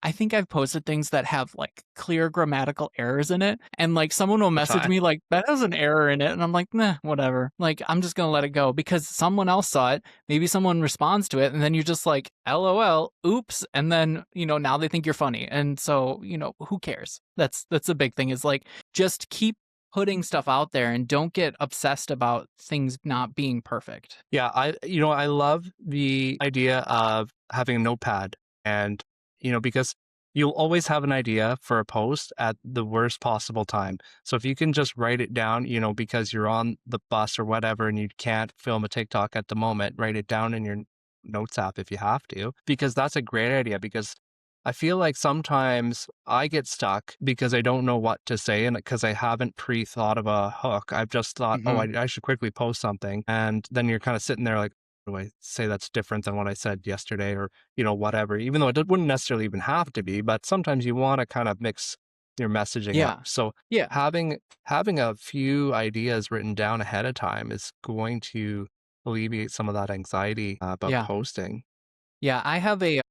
A: I think I've posted things that have like clear grammatical errors in it. And like someone will message me like, that has an error in it. And I'm like, nah, whatever. Like, I'm just going to let it go because someone else saw it. Maybe someone responds to it. And then you're just like, LOL, oops. And then, now they think you're funny. And so, who cares? That's a big thing, is like, just keep putting stuff out there and don't get obsessed about things not being perfect.
C: Yeah, I love the idea of having a notepad, and because you'll always have an idea for a post at the worst possible time. So if you can just write it down, because you're on the bus or whatever and you can't film a TikTok at the moment, write it down in your notes app if you have to, because that's a great idea. Because I feel like sometimes I get stuck because I don't know what to say, and because I haven't pre-thought of a hook. I've just thought, I should quickly post something. And then you're kind of sitting there like, what do I say that's different than what I said yesterday, or, whatever, even though it wouldn't necessarily even have to be, but sometimes you want to kind of mix your messaging up. So having a few ideas written down ahead of time is going to alleviate some of that anxiety about posting.
A: Yeah, I have a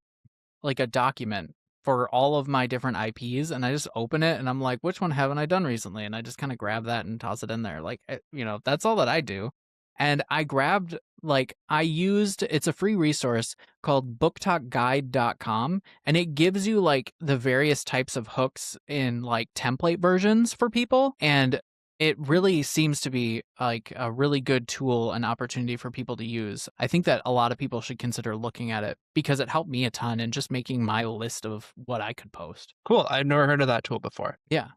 A: document for all of my different IPs, and I just open it and I'm like, which one haven't I done recently? And I just kind of grab that and toss it in there. Like, that's all that I do. And I grabbed, it's a free resource called booktalkguide.com, and it gives you like the various types of hooks in like template versions for people. And it really seems to be like a really good tool, an opportunity for people to use. I think that a lot of people should consider looking at it because it helped me a ton in just making my list of what I could post.
C: Cool. I've never heard of that tool before.
A: Yeah.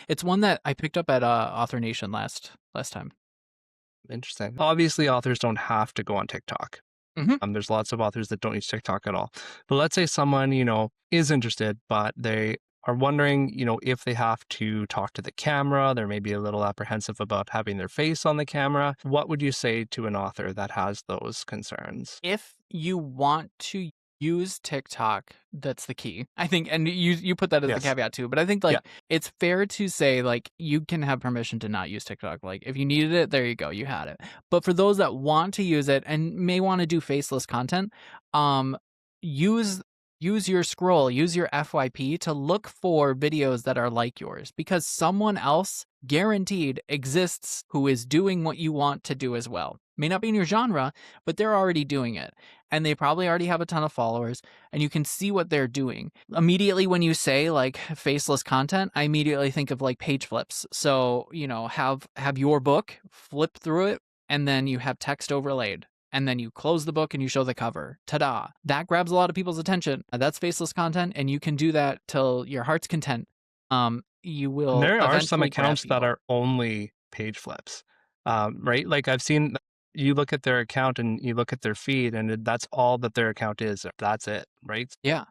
A: It's one that I picked up at Author Nation last time.
C: Interesting. Obviously, authors don't have to go on TikTok. There's lots of authors that don't use TikTok at all. But let's say someone, is interested, but they are wondering, if they have to talk to the camera, they're maybe a little apprehensive about having their face on the camera. What would you say to an author that has those concerns?
A: If you want to use TikTok, that's the key, I think. And you put that as the caveat too, but I think it's fair to say like you can have permission to not use TikTok. Like if you needed it, there you go, you had it. But for those that want to use it and may want to do faceless content, use your scroll, use your FYP to look for videos that are like yours, because someone else guaranteed exists who is doing what you want to do as well. May not be in your genre, but they're already doing it. And they probably already have a ton of followers, and you can see what they're doing. Immediately when you say like faceless content, I immediately think of like page flips. So, have your book, flip through it, and then you have text overlaid. And then you close the book and you show the cover. Ta-da. That grabs a lot of people's attention. That's faceless content, and you can do that till your heart's content. You will.
C: There are some accounts that are only page flips, right? Like I've seen, you look at their account and you look at their feed, and that's all that their account is. That's it, right?
A: Yeah.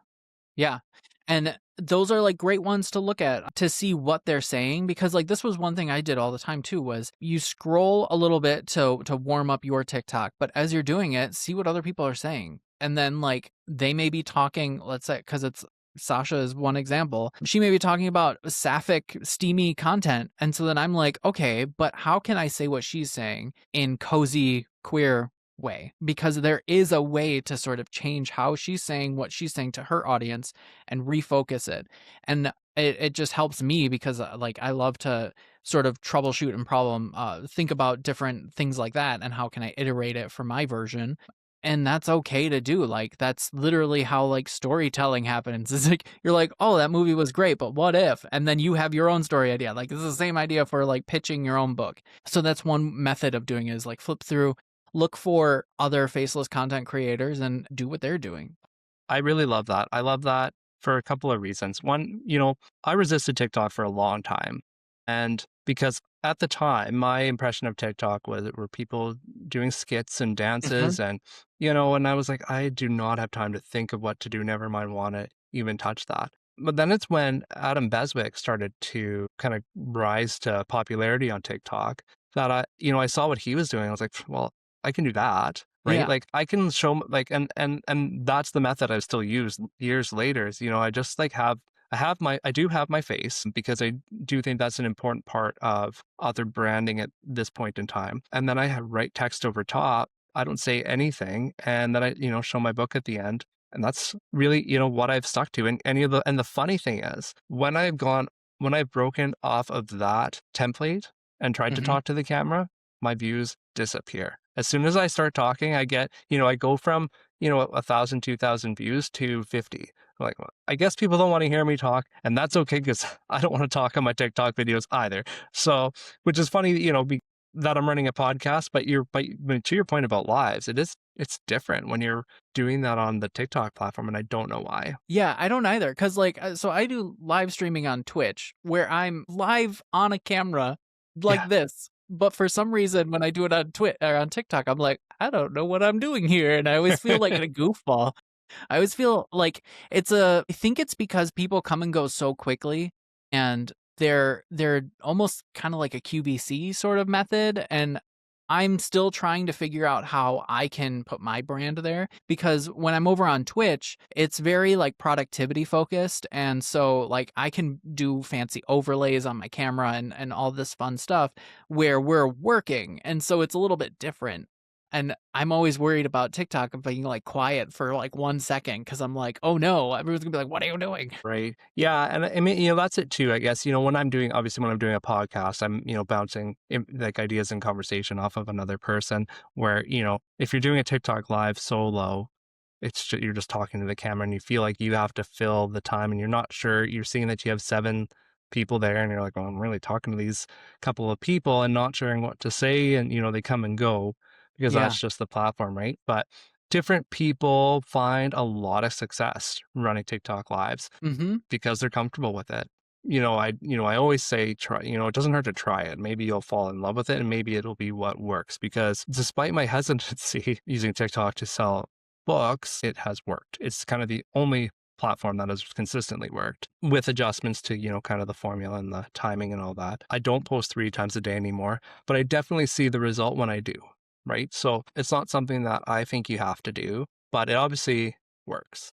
A: And those are like great ones to look at to see what they're saying, because like this was one thing I did all the time too, was you scroll a little bit to warm up your TikTok, but as you're doing it, see what other people are saying. And then like they may be talking, let's say, because it's Sasha is one example. She may be talking about sapphic, steamy content. And so then I'm like, okay, but how can I say what she's saying in cozy, queer way? Because there is a way to sort of change how she's saying what she's saying to her audience and refocus it. And it just helps me because like I love to sort of troubleshoot and think about different things like that and how can I iterate it for my version. And that's okay to do. Like, that's literally how like storytelling happens. It's like you're like, oh, that movie was great, but what if? And then you have your own story idea. Like, this is the same idea for like pitching your own book. So that's one method of doing it, is like flip through, look for other faceless content creators and do what they're doing.
C: I really love that. I love that for a couple of reasons. One, I resisted TikTok for a long time. And because at the time, my impression of TikTok were people doing skits and dances and, and I was like, I do not have time to think of what to do, never mind want to even touch that. But then it's when Adam Beswick started to kind of rise to popularity on TikTok that I saw what he was doing. I was like, well, I can do that. Right.
A: Yeah.
C: Like I can show like, and that's the method I still use years later is, I just like I do have my face because I do think that's an important part of author branding at this point in time. And then I write text over top. I don't say anything. And then I, show my book at the end. And that's really, what I've stuck to. And the funny thing is when I've broken off of that template and tried to talk to the camera, my views disappear. As soon as I start talking, I get, I go from, 1,000, 2,000 views to 50. I'm like, well, I guess people don't want to hear me talk, and that's okay because I don't want to talk on my TikTok videos either. So, which is funny, that I'm running a podcast, but to your point about lives, it's different when you're doing that on the TikTok platform, and I don't know why.
A: Yeah, I don't either. Cause like, so I do live streaming on Twitch where I'm live on a camera like this. But for some reason, when I do it on or on TikTok, I'm like, I don't know what I'm doing here. And I always feel like a goofball. I always feel like I think it's because people come and go so quickly and they're almost kind of like a QVC sort of method. And I'm still trying to figure out how I can put my brand there, because when I'm over on Twitch, it's very like productivity focused. And so like I can do fancy overlays on my camera and all this fun stuff where we're working. And so it's a little bit different. And I'm always worried about TikTok being like quiet for like 1 second because I'm like, oh no, everyone's gonna be like, what are you doing?
C: Right. Yeah. And I mean, that's it too, I guess. When I'm doing a podcast, I'm, bouncing like ideas and conversation off of another person where, if you're doing a TikTok live solo, you're just talking to the camera and you feel like you have to fill the time and you're not sure. You're seeing that you have 7 people there and you're like, well, I'm really talking to these couple of people and not sharing what to say. And, they come and go because that's just the platform, right? But different people find a lot of success running TikTok lives because they're comfortable with it. I always say, try, it doesn't hurt to try it. Maybe you'll fall in love with it and maybe it'll be what works, because despite my hesitancy using TikTok to sell books, it has worked. It's kind of the only platform that has consistently worked with adjustments to, kind of the formula and the timing and all that. I don't post 3 times a day anymore, but I definitely see the result when I do. Right. So it's not something that I think you have to do, but it obviously works.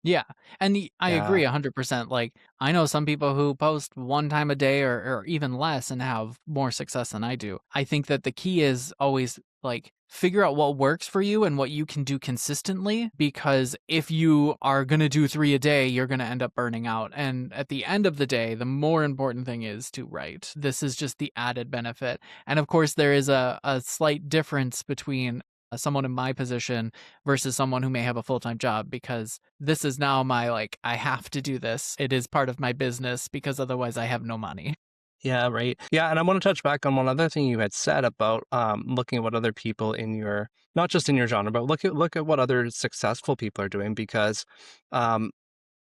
A: Yeah. And I agree 100%. Like, I know some people who post 1 time a day or even less and have more success than I do. I think that the key is always like figure out what works for you and what you can do consistently, because if you are going to do 3 a day, you're going to end up burning out. And at the end of the day, the more important thing is to write. This is just the added benefit. And of course, there is a slight difference between someone in my position versus someone who may have a full-time job, because this is now I have to do this. It is part of my business because otherwise I have no money.
C: Yeah, right. Yeah, and I want to touch back on one other thing you had said about looking at what other people in your, not just in your genre, but look at what other successful people are doing, because the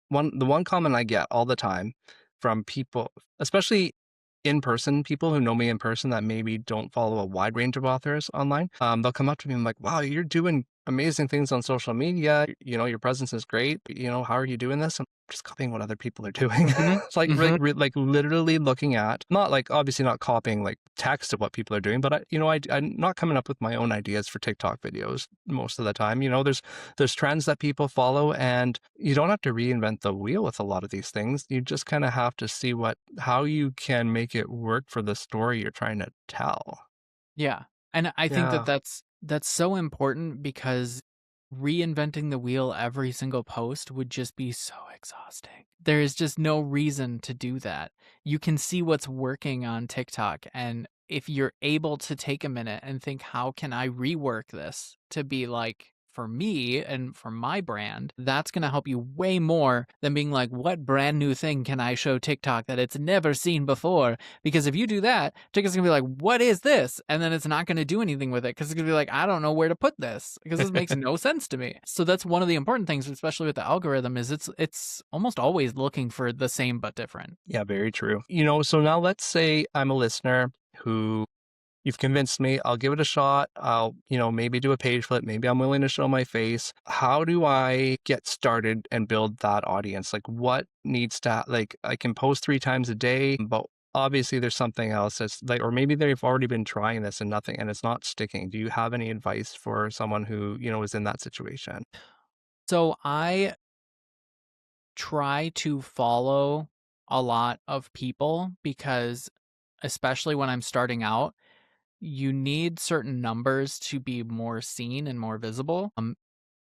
C: one comment I get all the time from people, especially in-person people who know me in person that maybe don't follow a wide range of authors online, they'll come up to me and like, wow, you're doing amazing things on social media. You know, your presence is great. But, you know, how are you doing this? I'm just copying what other people are doing.
A: Hmm.
C: It's like like literally looking at, not like obviously not copying like text of what people are doing, but I'm not coming up with my own ideas for TikTok videos most of the time. You know, there's trends that people follow, and you don't have to reinvent the wheel with a lot of these things. You just kind of have to see how you can make it work for the story you're trying to tell.
A: Yeah. And I think that
C: Yeah.
A: that's so important because reinventing the wheel every single post would just be so exhausting. There is just no reason to do that. You can see what's working on TikTok, and if you're able to take a minute and think, how can I rework this to be like for me and for my brand, that's going to help you way more than being like, what brand new thing can I show TikTok that it's never seen before? Because if you do that, TikTok's gonna be like, what is this? And then it's not gonna do anything with it because it's gonna be like, I don't know where to put this because this makes no sense to me. So that's one of the important things, especially with the algorithm, is it's almost always looking for the same but different.
C: Yeah, very true. You know, so now let's say I'm a listener who you've convinced me, I'll give it a shot. I'll, you know, maybe do a page flip. Maybe I'm willing to show my face. How do I get started and build that audience? Like what needs to, like, I can post 3 times a day, but obviously there's something else that's like, or maybe they've already been trying this and nothing, and it's not sticking. Do you have any advice for someone who, you know, is in that situation?
A: So I try to follow a lot of people because, especially when I'm starting out, you need certain numbers to be more seen and more visible.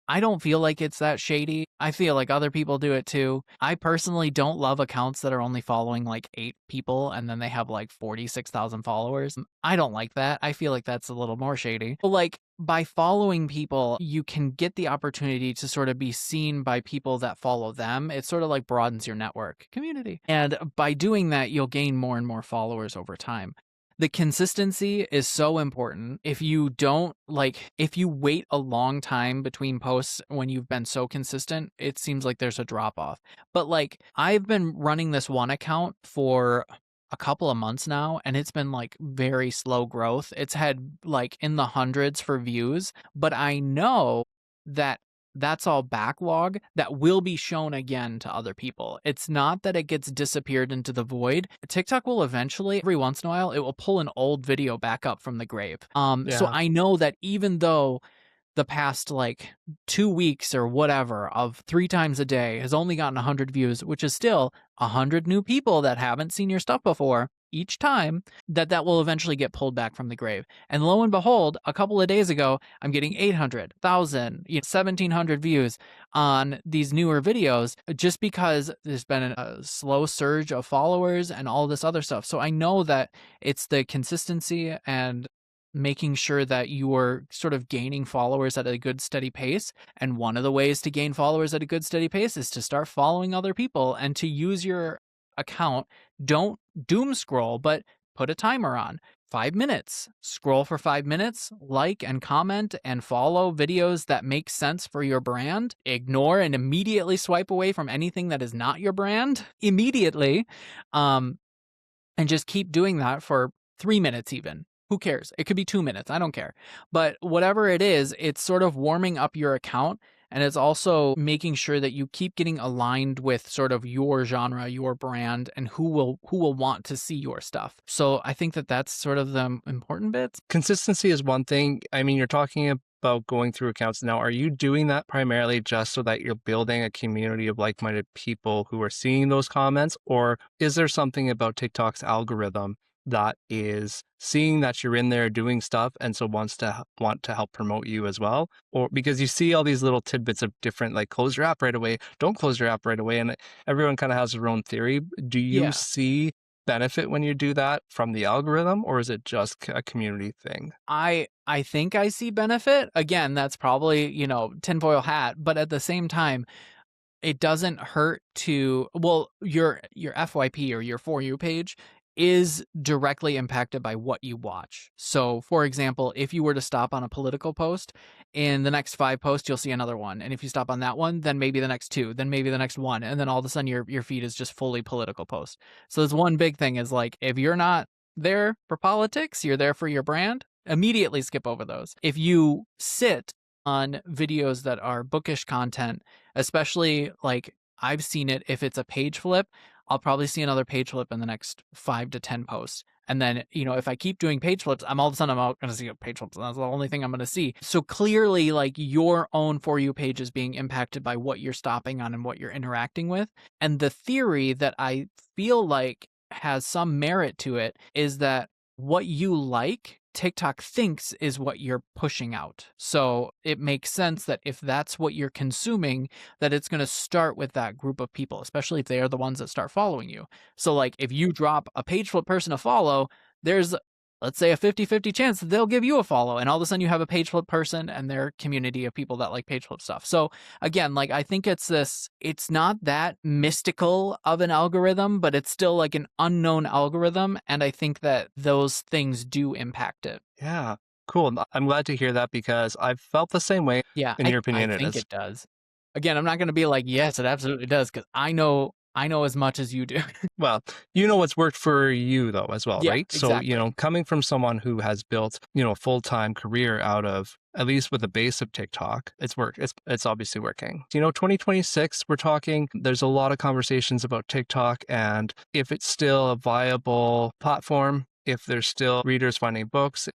A: I don't feel like it's that shady. I feel like other people do it too. I personally don't love accounts that are only following like 8 people and then they have like 46,000 followers. I don't like that. I feel like that's a little more shady. But like by following people, you can get the opportunity to sort of be seen by people that follow them. It sort of like broadens your network community. And by doing that, you'll gain more and more followers over time. The consistency is so important. If you don't if you wait a long time between posts when you've been so consistent, it seems like there's a drop off. But like I've been running this one account for a couple of months now, and it's been like very slow growth. It's had like in the hundreds for views, but I know that that's all backlog that will be shown again to other people. It's not that it gets disappeared into the void. TikTok will eventually, every once in a while, it will pull an old video back up from the grave. So
C: Yeah.
A: I know that even though the past like 2 weeks or whatever of 3 times a day has only gotten 100 views, which is still 100 new people that haven't seen your stuff before each time, that will eventually get pulled back from the grave. And lo and behold, a couple of days ago, I'm getting 800, 1,000, 1,700 views on these newer videos just because there's been a slow surge of followers and all this other stuff. So I know that it's the consistency and making sure that you are sort of gaining followers at a good steady pace. And one of the ways to gain followers at a good steady pace is to start following other people and to use your account. Don't doom scroll, but put a timer on. 5 minutes. Scroll for 5 minutes, like and comment and follow videos that make sense for your brand. Ignore and immediately swipe away from anything that is not your brand immediately. And just keep doing that for 3 minutes even. Who cares? It could be 2 minutes. I don't care. But whatever it is, it's sort of warming up your account. And it's also making sure that you keep getting aligned with sort of your genre, your brand, and who will want to see your stuff. So I think that that's sort of the important bits.
C: Consistency is one thing. I mean, you're talking about going through accounts now. Are you doing that primarily just so that you're building a community of like-minded people who are seeing those comments? Or is there something about TikTok's algorithm that is seeing that you're in there doing stuff and so want to help promote you as well? Or because you see all these little tidbits of different, like, close your app right away, don't close your app right away, and everyone kind of has their own theory. Do you
A: Yeah.
C: see benefit when you do that from the algorithm, or is it just a community thing?
A: I think I see benefit. Again, that's probably, tinfoil hat, but at the same time, it doesn't hurt to, well, your FYP or your For You page is directly impacted by what you watch. So, for example, if you were to stop on a political post, in the next 5 posts, you'll see another one. And if you stop on that one, then maybe the next two, then maybe the next one. And then all of a sudden your feed is just fully political posts. So there's one big thing is like, if you're not there for politics, you're there for your brand, immediately skip over those. If you sit on videos that are bookish content, especially like I've seen it. If it's a page flip, I'll probably see another page flip in the next 5 to 10 posts. And then, if I keep doing page flips, I'm all of a sudden I'm going to see a page flips. And that's the only thing I'm going to see. So clearly, like your own For You page is being impacted by what you're stopping on and what you're interacting with. And the theory that I feel like has some merit to it is that what you like, TikTok thinks is what you're pushing out. So it makes sense that if that's what you're consuming, that it's going to start with that group of people, especially if they are the ones that start following you. So like if you drop a page flip person to follow, there's, let's say, a 50-50 chance that they'll give you a follow, and all of a sudden you have a page flip person and their community of people that like page flip stuff. So again, like I think it's not that mystical of an algorithm, but it's still like an unknown algorithm, and I think that those things do impact it.
C: Yeah, cool. I'm glad to hear that because I've felt the same way.
A: Yeah,
C: In your
A: I
C: opinion, it
A: think
C: is.
A: it does. Again, I'm not going to be like, yes, it absolutely does, because I know as much as you do.
C: Well, you know what's worked for you though as well,
A: Yeah,
C: right? So,
A: exactly.
C: coming from someone who has built, a full-time career out of, at least with the base of TikTok, it's worked. It's obviously working. 2026, we're talking, there's a lot of conversations about TikTok and if it's still a viable platform, if there's still readers finding books.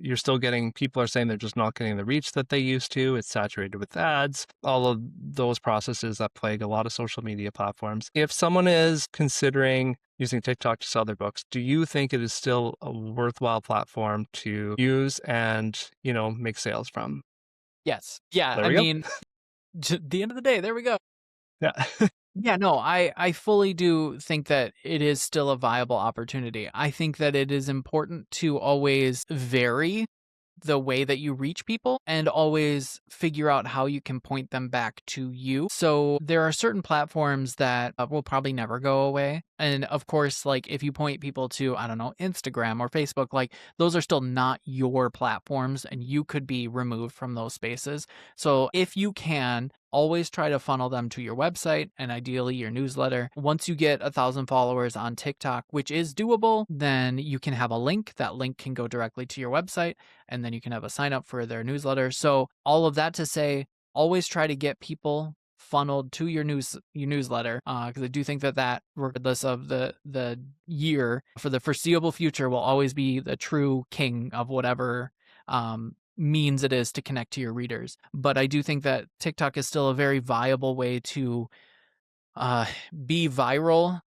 C: You're still getting, people are saying they're just not getting the reach that they used to. It's saturated with ads, all of those processes that plague a lot of social media platforms. If someone is considering using TikTok to sell their books, do you think it is still a worthwhile platform to use and, make sales from?
A: Yes. Yeah,
C: There
A: I
C: we go.
A: mean, at the end of the day, there we go.
C: Yeah.
A: Yeah, no, I fully do think that it is still a viable opportunity. I think that it is important to always vary the way that you reach people and always figure out how you can point them back to you. So there are certain platforms that will probably never go away. And of course, like if you point people to, I don't know, Instagram or Facebook, like those are still not your platforms and you could be removed from those spaces. So if you can, always try to funnel them to your website and ideally your newsletter. Once you get 1,000 followers on TikTok, which is doable, then you can have a link. That link can go directly to your website, and then you can have a sign up for their newsletter. So all of that to say, always try to get people funneled to your newsletter, because I do think that regardless of the year, for the foreseeable future, will always be the true king of whatever means it is to connect to your readers. But I do think that TikTok is still a very viable way to be viral,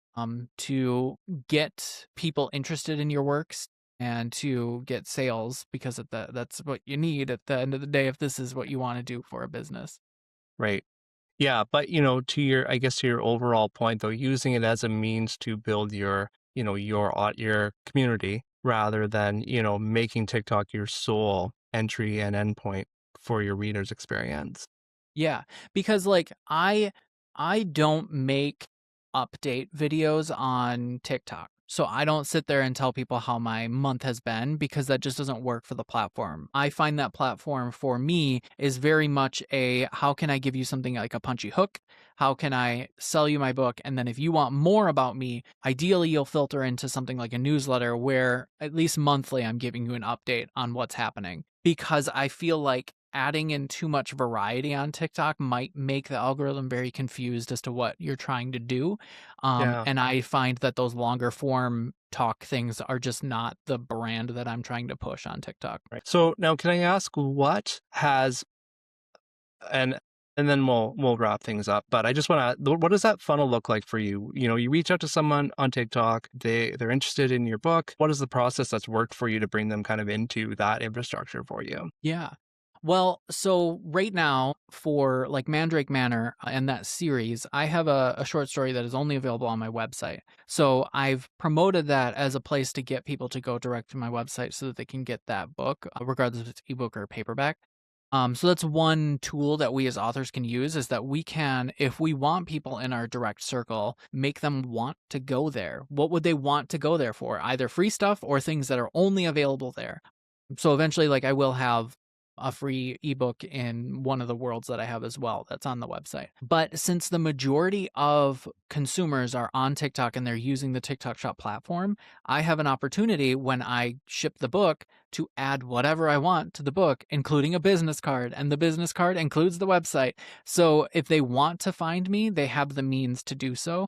A: to get people interested in your works and to get sales, because that's what you need at the end of the day if this is what you want to do for a business.
C: Right. Yeah, but I guess to your overall point though, using it as a means to build your, your community rather than, making TikTok your sole entry and endpoint for your reader's experience.
A: Yeah, because like I don't make update videos on TikTok. So I don't sit there and tell people how my month has been, because that just doesn't work for the platform. I find that platform for me is very much a, how can I give you something like a punchy hook? How can I sell you my book? And then if you want more about me, ideally you'll filter into something like a newsletter where at least monthly I'm giving you an update on what's happening. Because I feel like adding in too much variety on TikTok might make the algorithm very confused as to what you're trying to do.
C: Yeah.
A: And I find that those longer form talk things are just not the brand that I'm trying to push on TikTok.
C: Right. So now can I ask what has and and then we'll wrap things up. But I just want to, what does that funnel look like for you? You reach out to someone on TikTok, they're interested in your book. What is the process that's worked for you to bring them kind of into that infrastructure for you?
A: Yeah. Well, so right now for like Mandrake Manor and that series, I have a short story that is only available on my website. So I've promoted that as a place to get people to go direct to my website so that they can get that book, regardless if it's ebook or paperback. So that's one tool that we as authors can use, is that we can, if we want people in our direct circle, make them want to go there. What would they want to go there for? Either free stuff or things that are only available there. So eventually, like I will have a free ebook in one of the worlds that I have as well that's on the website. But since the majority of consumers are on TikTok and they're using the TikTok Shop platform, I have an opportunity when I ship the book to add whatever I want to the book, including a business card, and the business card includes the website. So if they want to find me, they have the means to do so,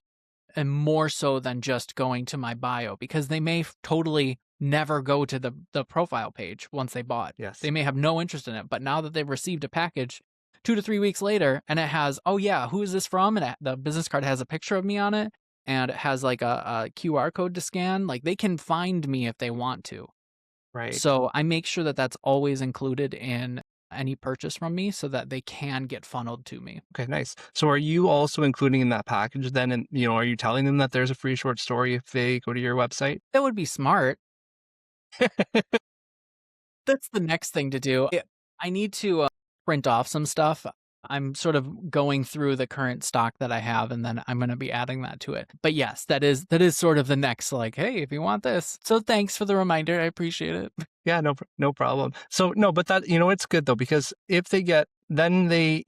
A: and more so than just going to my bio, because they may totally never go to the profile page once they bought.
C: Yes.
A: They may have no interest in it, but now that they've received a package 2 to 3 weeks later and it has, oh yeah, who is this from? And the business card has a picture of me on it and it has like a QR code to scan, like they can find me if they want to.
C: Right.
A: So I make sure that that's always included in any purchase from me so that they can get funneled to me.
C: Okay, nice. So are you also including in that package then, and are you telling them that there's a free short story if they go to your website?
A: That would be smart. That's the next thing to do. I need to print off some stuff. I'm sort of going through the current stock that I have, and then I'm going to be adding that to it. But yes, that is sort of the next, like, hey, if you want this. So thanks for the reminder. I appreciate it.
C: Yeah, no problem. So no, but that, it's good though, because if they get, then they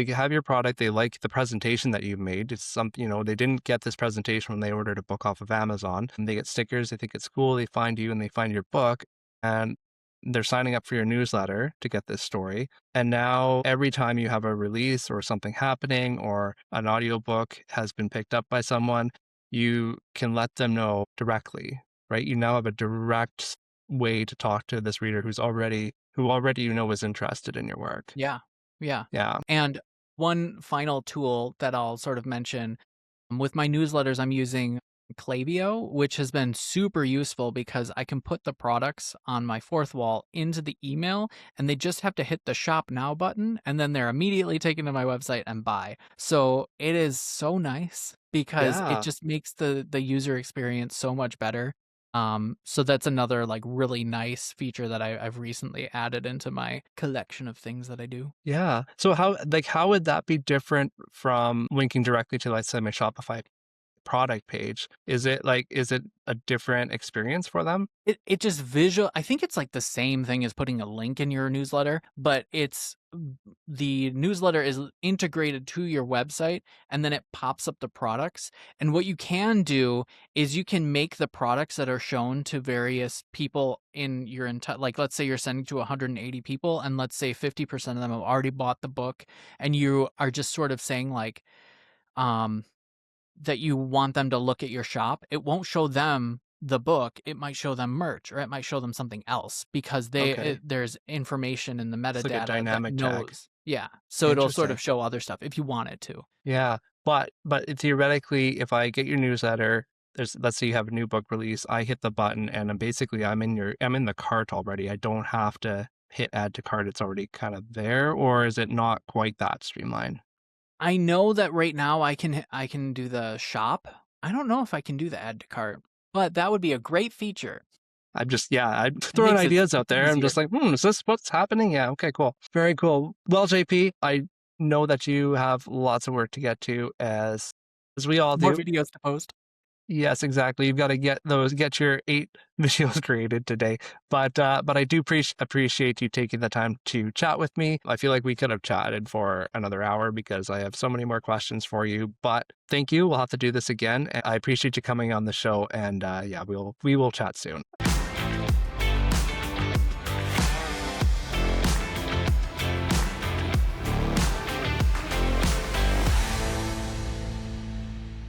C: have your product, they like the presentation that you've made. It's something, they didn't get this presentation when they ordered a book off of Amazon, and they get stickers, they think it's cool, they find you and they find your book, and they're signing up for your newsletter to get this story. And now every time you have a release or something happening or an audiobook has been picked up by someone, you can let them know directly, right? You now have a direct way to talk to this reader who already is interested in your work.
A: Yeah.
C: Yeah.
A: And one final tool that I'll sort of mention, with my newsletters, I'm using Klaviyo, which has been super useful because I can put the products on my fourth wall into the email and they just have to hit the shop now button and then they're immediately taken to my website and buy. So it is so nice because
C: Yeah.
A: it just makes the user experience so much better. So that's another like really nice feature that I've recently added into my collection of things that I do.
C: Yeah. So how would that be different from linking directly to, let's say, my Shopify product page? Is it a different experience for them?
A: It just I think it's like the same thing as putting a link in your newsletter, but the newsletter is integrated to your website and then it pops up the products. And what you can do is you can make the products that are shown to various people in your entire, like, let's say you're sending to 180 people and let's say 50% of them have already bought the book and you are just sort of saying like, that you want them to look at your shop. It won't show them the book. It might show them merch, or it might show them something else because there's information in the metadata
C: like a dynamic
A: that
C: tag.
A: knows. Yeah, so it'll sort
C: Interesting.
A: of show other stuff if you want it to.
C: Yeah, but theoretically, if I get your newsletter, let's say you have a new book release, I hit the button and I'm in the cart already. I don't have to hit add to cart. It's already kind of there, or is it not quite that streamlined?
A: I know that right now I can do the shop. I don't know if I can do the add to cart, but that would be a great feature.
C: I'm throwing ideas out there. I'm just like, is this what's happening? Yeah, okay, cool. Very cool. Well, JP, I know that you have lots of work to get to as we all do.
A: More videos to post.
C: Yes, exactly. You've got to get your 8 videos created today. But I do appreciate you taking the time to chat with me. I feel like we could have chatted for another hour because I have so many more questions for you. But thank you. We'll have to do this again. I appreciate you coming on the show. And we will chat soon.